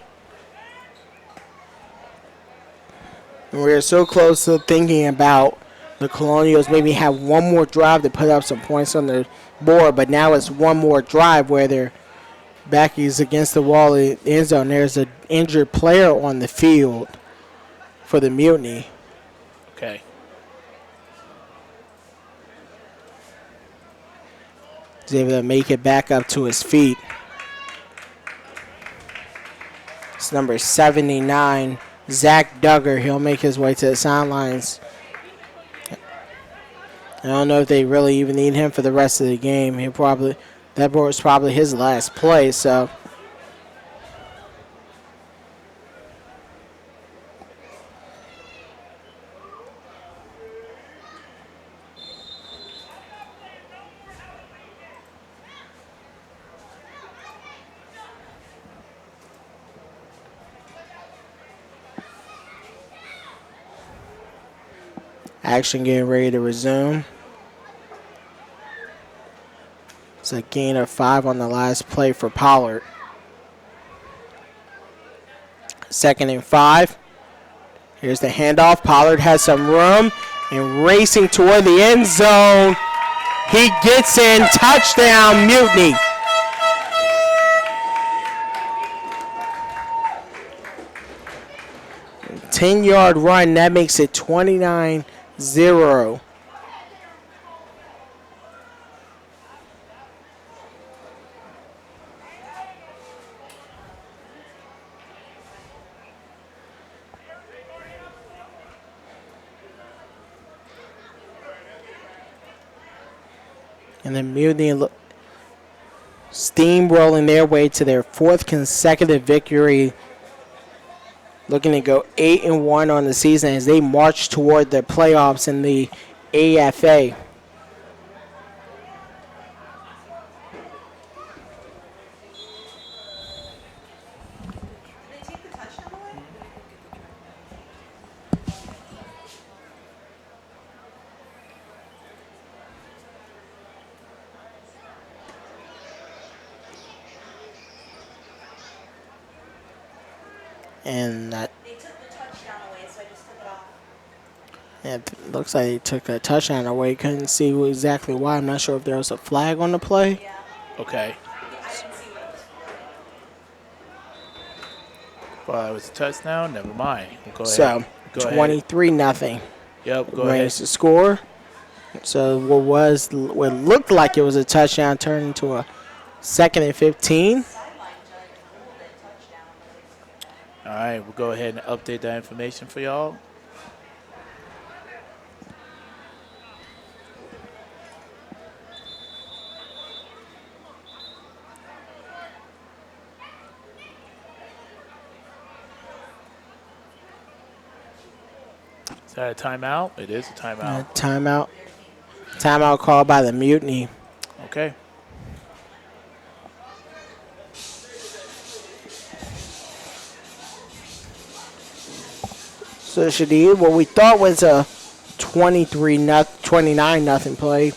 And we're so close to thinking about the Colonials maybe have one more drive to put up some points on the board, but now it's one more drive where they're back is against the wall in the end zone. There's an injured player on the field for the Mutiny. Okay. He's able to make it back up to his feet. It's number 79, Zach Duggar. He'll make his way to the sidelines. I don't know if they really even need him for the rest of the game. That was probably his last play, so. Action getting ready to resume. It's a gain of 5 on the last play for Pollard. 2nd and 5. Here's the handoff. Pollard has some room and racing toward the end zone. He gets in. Touchdown, Mutiny. A 10-yard run. That makes it 29-0. And then Mutiny steamrolling their way to their 4th consecutive victory, looking to go 8-1 on the season as they march toward the playoffs in the AFA. And that They took the touchdown away, so I just took it off. it looks like they took a touchdown away. Couldn't see exactly why. I'm not sure if there was a flag on the play. Yeah. Okay. I didn't see it. Well, it was a touchdown. Never mind. Go ahead. So, Go ahead. 23-0. Yep, go Remains ahead. to score. So what looked like it was a touchdown turned into a 2nd and 15. Sideline judge ruled it touchdown. All right, we'll go ahead and update that information for y'all. Is that a timeout? It is a timeout. Timeout. Timeout called by the Mutiny. Okay. So Shadid, what we thought was a 29 nothing play.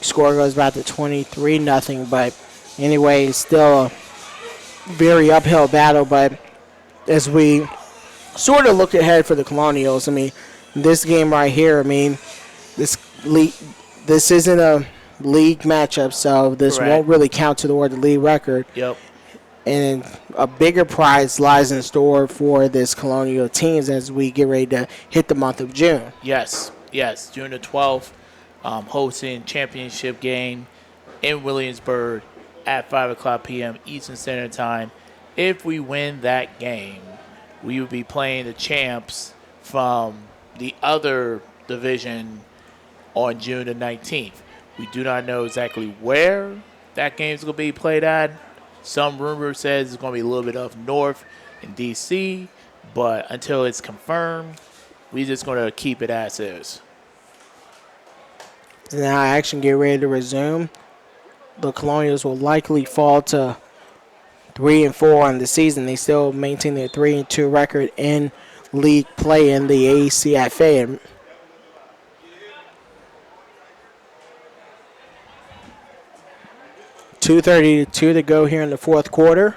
Score goes back to 23 nothing, but anyway, it's still a very uphill battle. But as we sort of look ahead for the Colonials, I mean, this game right here, I mean, this isn't a league matchup, so this won't really count toward the league record. Yep. And a bigger prize lies in store for this Colonial teams as we get ready to hit the month of June. Yes. June the 12th, hosting championship game in Williamsburg at 5 o'clock p.m. Eastern Standard Time. If we win that game, we will be playing the champs from the other division on June the 19th. We do not know exactly where that game is going to be played at. Some rumor says it's going to be a little bit up north in D.C., but until it's confirmed, we're just going to keep it as is. Now action get ready to resume. The Colonials will likely fall to 3-4 on the season. They still maintain their 3-2 record in league play in the ACFA. And 2:32 to go here in the fourth quarter.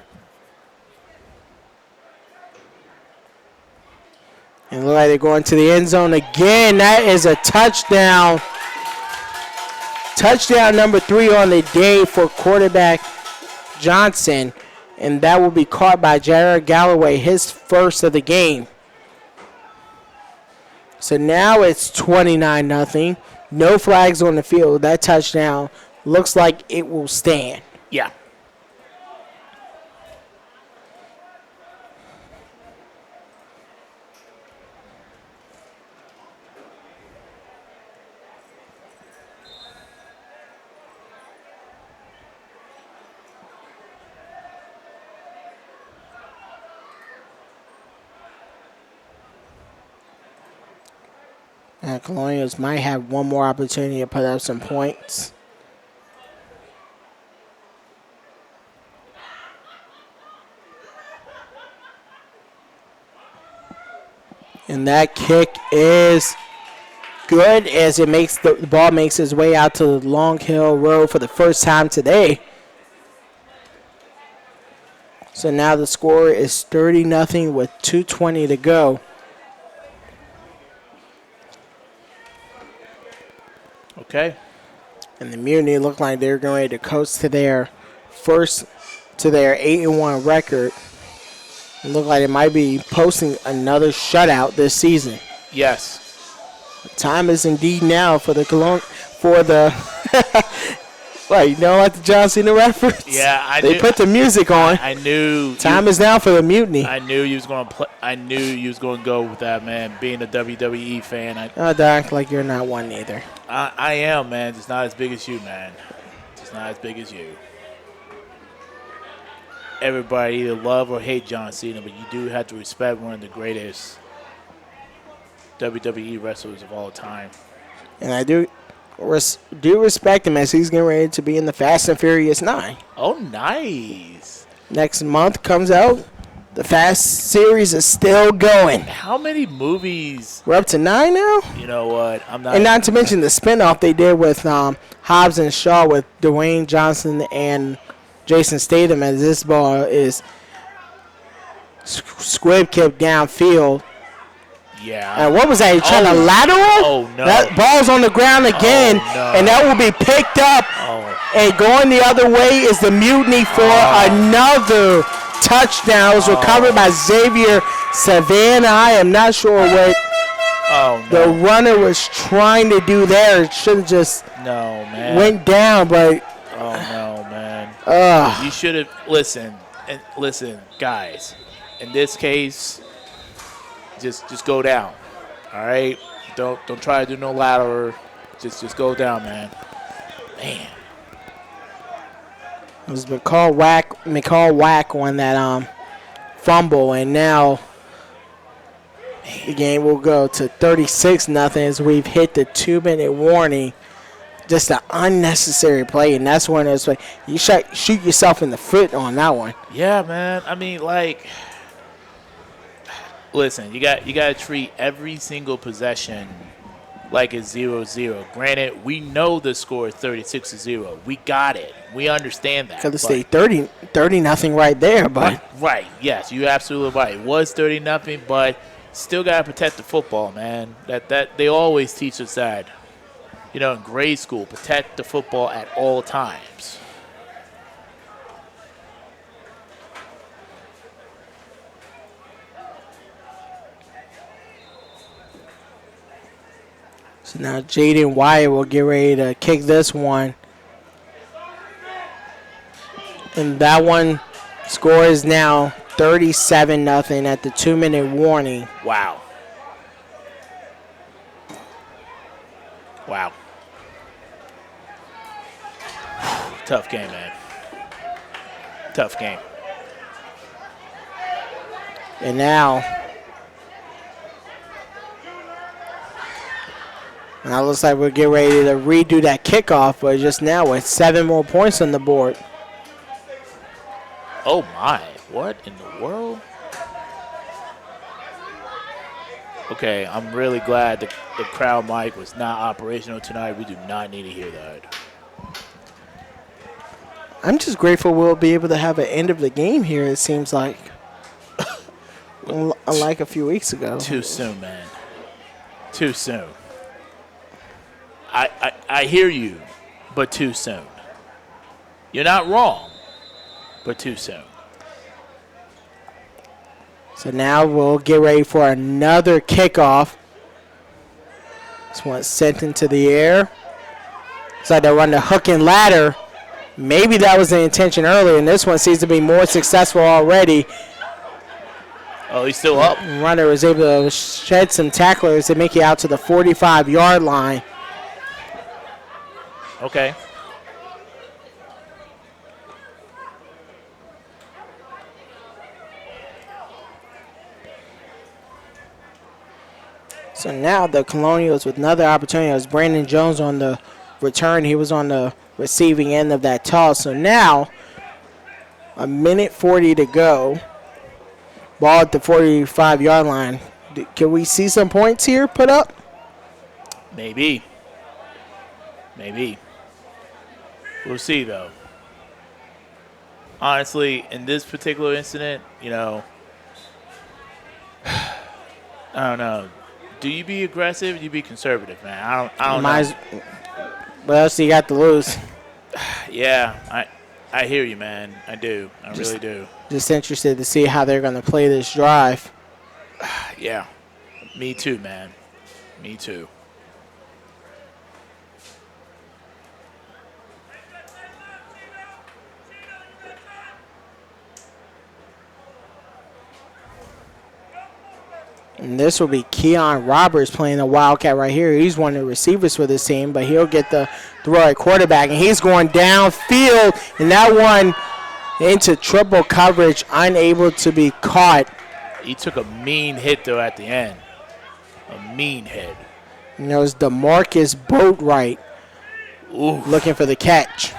And look like they're going to the end zone again. That is a touchdown. Touchdown number 3 on the day for quarterback Johnson. And that will be caught by Jared Galloway, his first of the game. So now it's 29-0. No flags on the field. That touchdown looks like it will stand. Yeah. And Colonials might have one more opportunity to put up some points. And that kick is good as it makes the ball makes its way out to the Long Hill Road for the first time today. So now the score is 30-0 with 2:20 to go. Okay. And the Mutiny look like they're going to coast to their 8-1 record. It look like it might be posting another shutout this season. Yes. Time is indeed now for the What, you don't like the John Cena reference? Yeah, They put the music on. I knew. Time is now for the Mutiny. I knew you was going to play. I knew you was going to go with that, man. Being a WWE fan, Don't act like you're not one either. I am, man. Just not as big as you, man. Just not as big as you. Everybody either love or hate John Cena, but you do have to respect one of the greatest WWE wrestlers of all time. And I do respect him as he's getting ready to be in the Fast and Furious 9. Oh, nice. Next month comes out. The Fast series is still going. How many movies? We're up to 9 now? You know what? I'm not. And not to mention the spinoff they did with Hobbs and Shaw with Dwayne Johnson and Jason Statham, as this ball is squib kicked downfield. Yeah. And what was that? He trying to lateral? Oh, no. That ball's on the ground again, and that will be picked up. And going the other way is the Mutiny for another touchdown. It was recovered by Xavier Savannah. I am not sure what the runner was trying to do there. It should have just went down, but oh no, man. You should have listen, guys. In this case, just go down. All right? Don't try to do no lateral. Just go down, man. Man. It was McCall Wack on that fumble, and now The game will go to 36-0 as we've hit the 2-minute warning. Just an unnecessary play, and that's one of those plays. You shoot yourself in the foot on that one. Yeah, man. I mean, like, listen, you got to treat every single possession like it's 0-0. Granted, we know the score is 36-0. We got it. We understand that. Could have stayed 30-0 right there, but right. Yes, you're absolutely right. It was 30-0, but still got to protect the football, man. That they always teach us that. You know, in grade school, protect the football at all times. So now Jaden Wyatt will get ready to kick this one. And that one score is now 37-0 at the 2-minute warning. Wow. Wow. Tough game, man. Tough game. And now it looks like we'll get ready to redo that kickoff, but just now with 7 more points on the board. Oh, my. What in the world? Okay, I'm really glad the crowd mic was not operational tonight. We do not need to hear that. I'm just grateful we'll be able to have an end of the game here, it seems like. Unlike a few weeks ago. Too soon, man. Too soon. I hear you, but too soon. You're not wrong, but too soon. So now we'll get ready for another kickoff. This one's sent into the air. It's like they run the hook and ladder. Maybe that was the intention earlier, and this one seems to be more successful already. Oh, he's still up. The runner was able to shed some tacklers to make it out to the 45-yard line. Okay. So now the Colonials with another opportunity. It was Brandon Jones on the return. He was on the receiving end of that toss. So now, 1:40 to go. Ball at the 45-yard line. Can we see some points here put up? Maybe. Maybe. We'll see, though. Honestly, in this particular incident, you know, I don't know. Do you be aggressive or do you be conservative, man? I don't know. What else do you got to lose? Yeah, I hear you, man. I do. I really do. Just interested to see how they're going to play this drive. Yeah. Me too, man. Me too. And this will be Keon Roberts playing the Wildcat right here. He's one of the receivers for this team, but he'll get the throw at quarterback. And he's going downfield, and that one into triple coverage, unable to be caught. He took a mean hit, though, at the end. A mean hit. And it was DeMarcus Boatwright looking for the catch.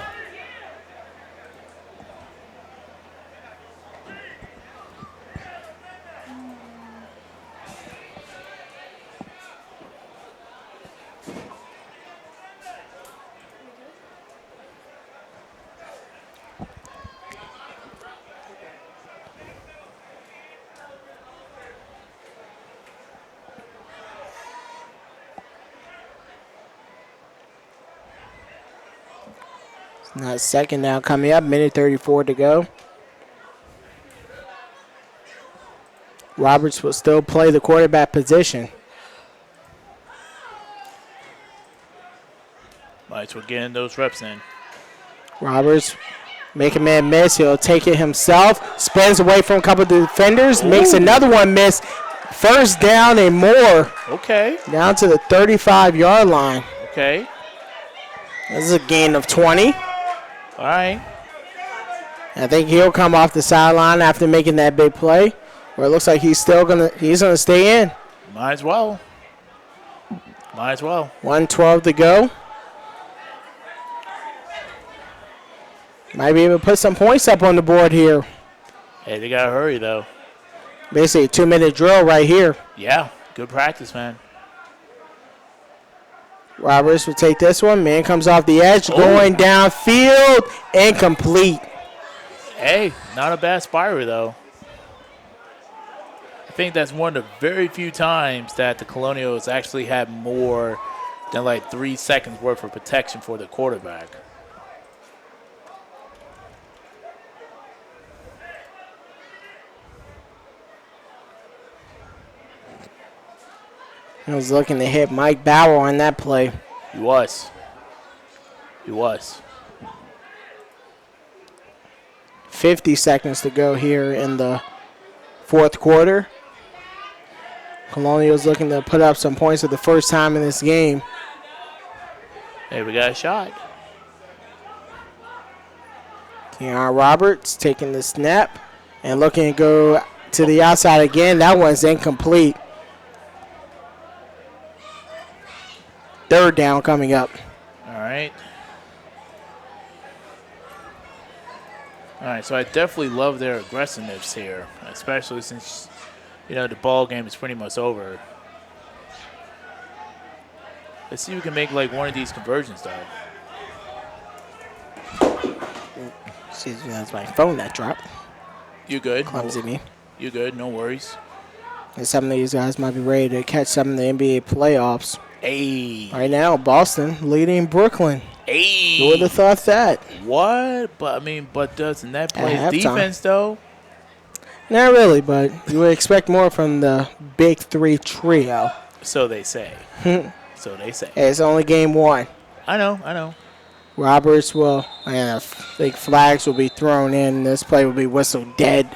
Now second down coming up, 1:34 to go. Roberts will still play the quarterback position. Might as well get those reps in. Roberts make a man miss. He'll take it himself. Spins away from a couple of defenders. Makes another one miss. First down and more. Okay. Down to the 35-yard line. Okay. This is a gain of 20. All right. I think he'll come off the sideline after making that big play. Or it looks like he's gonna stay in. Might as well. Might as well. 1:12 to go. Might be able to put some points up on the board here. Hey, they got to hurry, though. Basically a 2-minute drill right here. Yeah, good practice, man. Roberts will take this one. Man comes off the edge, going downfield, incomplete. Hey, not a bad spider, though. I think that's one of the very few times that the Colonials actually had more than like 3 seconds worth of protection for the quarterback. He was looking to hit Mike Bauer on that play. He was. He was. 50 seconds to go here in the fourth quarter. Colonials looking to put up some points for the first time in this game. Hey, we got a shot. Keon Roberts taking the snap and looking to go to the outside again. That one's incomplete. Third down coming up. All right. All right, so I definitely love their aggressiveness here, especially since, the ball game is pretty much over. Let's see if we can make like one of these conversions, though. Excuse me, that's my phone that dropped. You good? Clumsy me. You good? No worries. And some of these guys might be ready to catch some of the NBA playoffs. Hey. Right now, Boston leading Brooklyn. Hey. Who would have thought that? What? But doesn't that play At halftime. defense, though? Not really, but you would expect more from the Big Three trio. So they say. So they say. Hey, it's only game one. I know. Roberts will, and I think flags will be thrown in. This play will be whistled dead.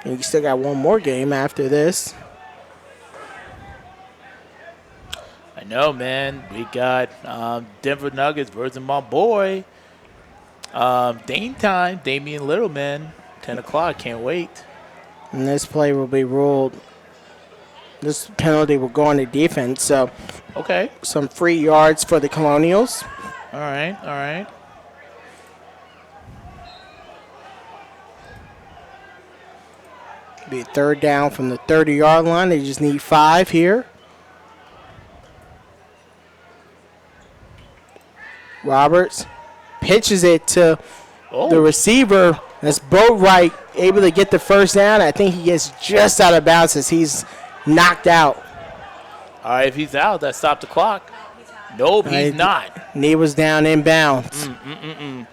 And you still got one more game after this. I know, man. We got Denver Nuggets versus my boy. Dame time, Damian Little, man. 10 o'clock, can't wait. And this play will be ruled. This penalty will go on the defense, so Okay. some free yards for the Colonials. All right. Be a third down from the 30-yard line. They just need 5 here. Roberts pitches it to the receiver. That's Boatwright able to get the first down. I think he gets just out of bounds as he's knocked out. All right, if he's out, that stopped the clock. Nope, he's not. Knee was down inbounds.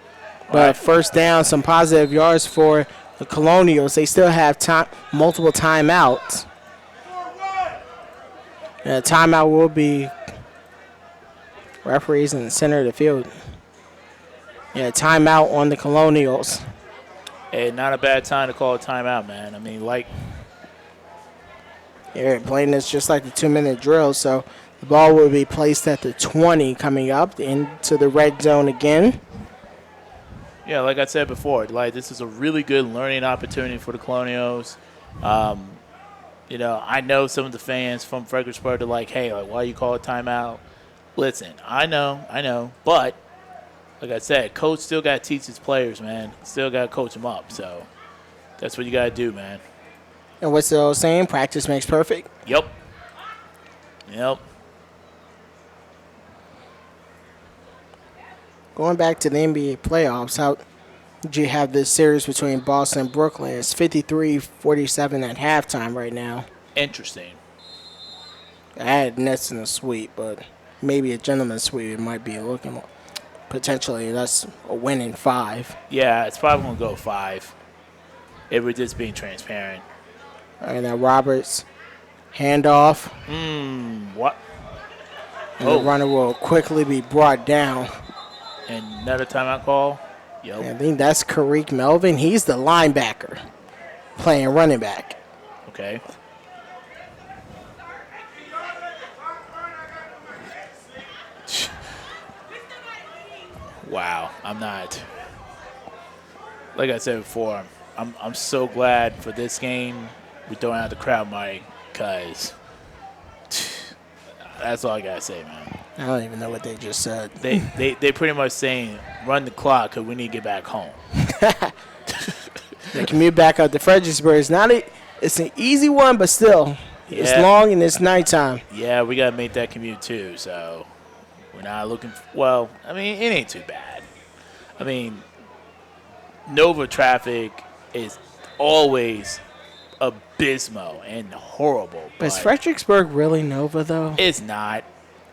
But first down, some positive yards for the Colonials. They still have multiple timeouts. And a timeout will be referees in the center of the field. Yeah, timeout on the Colonials. Hey, not a bad time to call a timeout, man. I mean, They're playing this just like the 2-minute drill, so the ball will be placed at the 20 coming up into the red zone again. yeah, like I said before, this is a really good learning opportunity for the Colonials. I know some of the fans from Fredericksburg are like, hey, why you call a timeout? Listen, I know, but like I said, coach still got to teach his players, man. Still got to coach them up, so that's what you got to do, man. And what's the old saying? Practice makes perfect. Yep. Going back to the NBA playoffs, how did you have this series between Boston and Brooklyn? It's 53-47 at halftime right now. Interesting. I had Nets in a sweep, but maybe a gentleman's sweep. It might be looking potentially that's a win in 5. Yeah, it's probably going to go 5 if we're just being transparent. All right, now Roberts, handoff. What? And the runner will quickly be brought down. And another timeout call? Yep. I think that's Kareem Melvin. He's the linebacker playing running back. Okay. Wow, I'm not. Like I said before, I'm so glad for this game we throwing out the crowd mic because that's all I gotta say, man. I don't even know what they just said. They pretty much saying run the clock because we need to get back home. The commute back up to Fredericksburg is it's an easy one, but still, it's Yeah. long and it's nighttime. Yeah, we gotta make that commute too. So we're not looking. Well, I mean, it ain't too bad. I mean, Nova traffic is always abysmal and horrible. But is Fredericksburg really Nova, though? It's not.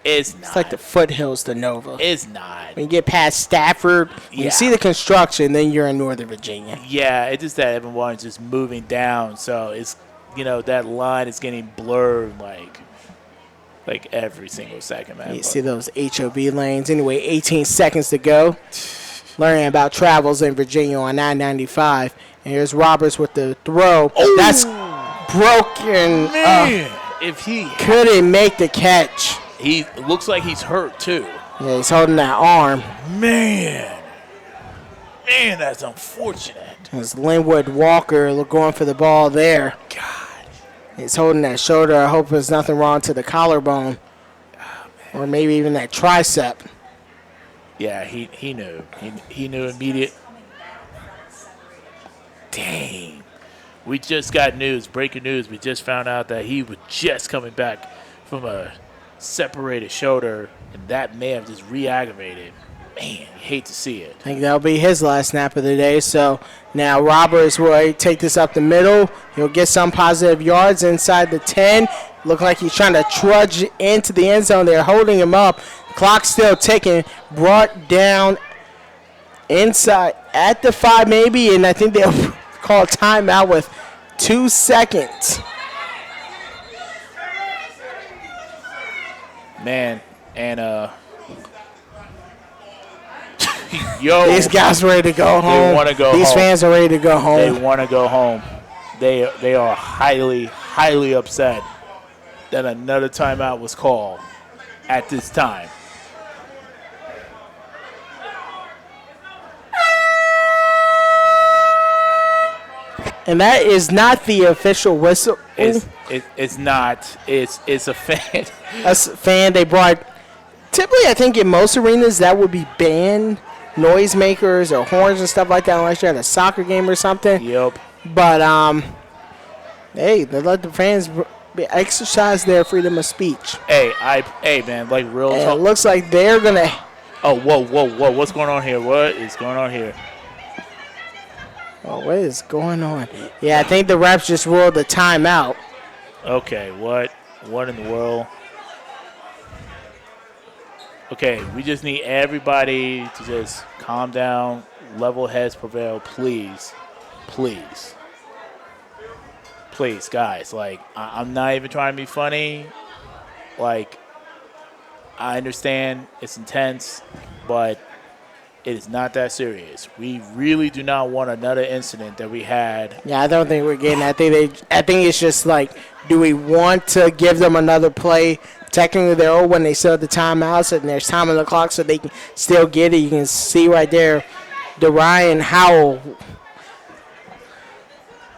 It's not. It's like the foothills to Nova. It's not. When you get past Stafford, when Yeah. you see the construction, then you're in Northern Virginia. Yeah, it's just that everyone's just moving down, so it's that line is getting blurred like every single second, man. You see those HOV lanes. Anyway, 18 seconds to go. Learning about travels in Virginia on I-95. And here's Roberts with the throw. Oh! That's broken. Man, if he Couldn't make the catch. he looks like he's hurt too. Yeah, he's holding that arm. Man, that's unfortunate. It's Linwood Walker going for the ball there. God. He's holding that shoulder. I hope there's nothing wrong to the collarbone. Or maybe even that tricep. Yeah, he knew. He knew immediate. Dang. We just got news, breaking news. We just found out that he was just coming back from a separated shoulder, and that may have just re-aggravated. Man, hate to see it. I think that'll be his last snap of the day. So now Roberts will take this up the middle. He'll get some positive yards inside the 10. Look like he's trying to trudge into the end zone. They're holding him up. Clock still ticking. Brought down inside at the 5 maybe, and I think they'll call timeout with 2 seconds. Man, and yo, These guys ready to go home. They want to go These home. fans are ready to go home. They want to go home. They are highly upset that another timeout was called at this time. And that is not the official whistle. It's not. It's a fan. A fan they brought. Typically, I think in most arenas that would be banned, noisemakers or horns and stuff like that, unless you're at a soccer game or something. Yep. But hey, they let the fans exercise their freedom of speech. Hey, man, like real And talk. it looks like they're gonna. Oh, whoa! What's going on here? What is going on here? Oh, what is going on? Yeah, I think the refs just ruled the timeout. Okay, what in the world? Okay, we just need everybody to just calm down, level heads prevail, please. Please, guys. Like, I'm not even trying to be funny. Like, I understand it's intense, but it is not that serious. We really do not want another incident that we had. Yeah, I don't think we're getting that. I think it's just like, do we want to give them another play? Technically, they're old when they still have the timeouts, and there's time on the clock, so they can still get it. You can see right there, Ryan Howell.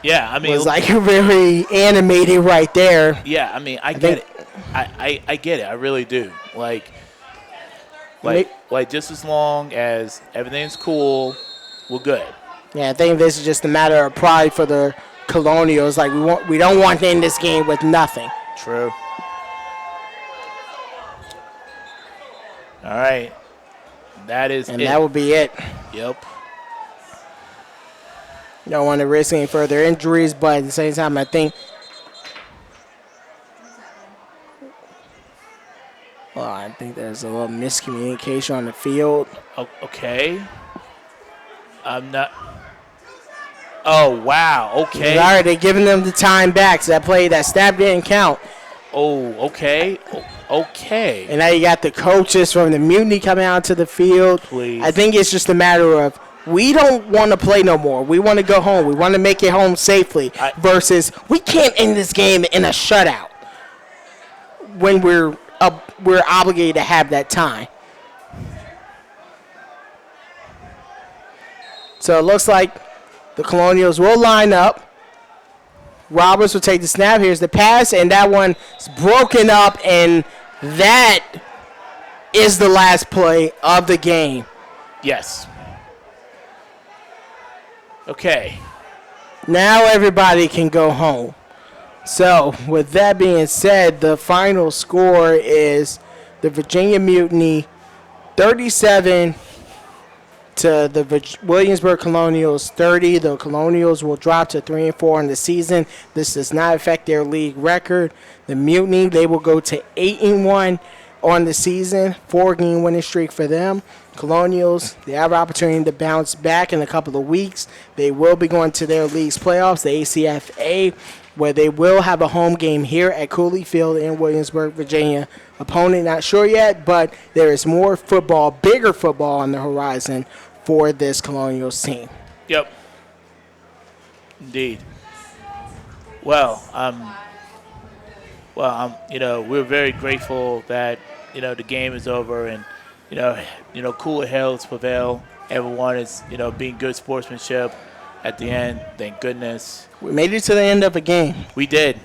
Yeah, I mean, was like very animated right there. Yeah, I mean, I get it. I get it. I really do. Like just as long as everything's cool, we're good. Yeah, I think this is just a matter of pride for the Colonials. Like we don't want to end this game with nothing. True. All right. That is and it. that will be it. Yep. Don't want to risk any further injuries, but at the same time, I think. Well, I think there's a little miscommunication on the field. Okay. I'm not. Oh, wow. Okay. All right, they're giving them the time back. So that snap didn't count. Oh, okay. Okay. And now you got the coaches from the Mutiny coming out to the field. Please. I think it's just a matter of we don't want to play no more. We want to go home. We want to make it home safely versus we can't end this game in a shutout when we're obligated to have that time. So it looks like the Colonials will line up. Roberts will take the snap. Here's the pass, and that one is broken up, and that is the last play of the game. Yes. Okay. Now everybody can go home. So, with that being said, the final score is the Virginia Mutiny 37 to the Williamsburg Colonials 30. The Colonials will drop to 3-4 in the season. This does not affect their league record. The Mutiny, they will go to 8-1 on the season, 4-game winning streak for them. Colonials, they have an opportunity to bounce back in a couple of weeks. They will be going to their league's playoffs, the ACFA, where they will have a home game here at Cooley Field in Williamsburg, Virginia. Opponent not sure yet, but there is more football, bigger football on the horizon for this Colonials team. Yep. Indeed. Well, we're very grateful that, the game is over and, cooler heads prevail. Everyone is, being good sportsmanship at the end. Thank goodness. We made it to the end of a game. We did.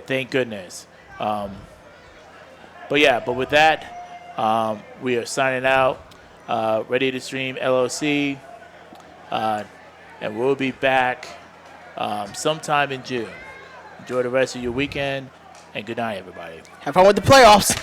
Thank goodness. But with that, we are signing out. Ready to Stream LLC. And we'll be back sometime in June. Enjoy the rest of your weekend, and good night, everybody. Have fun with the playoffs.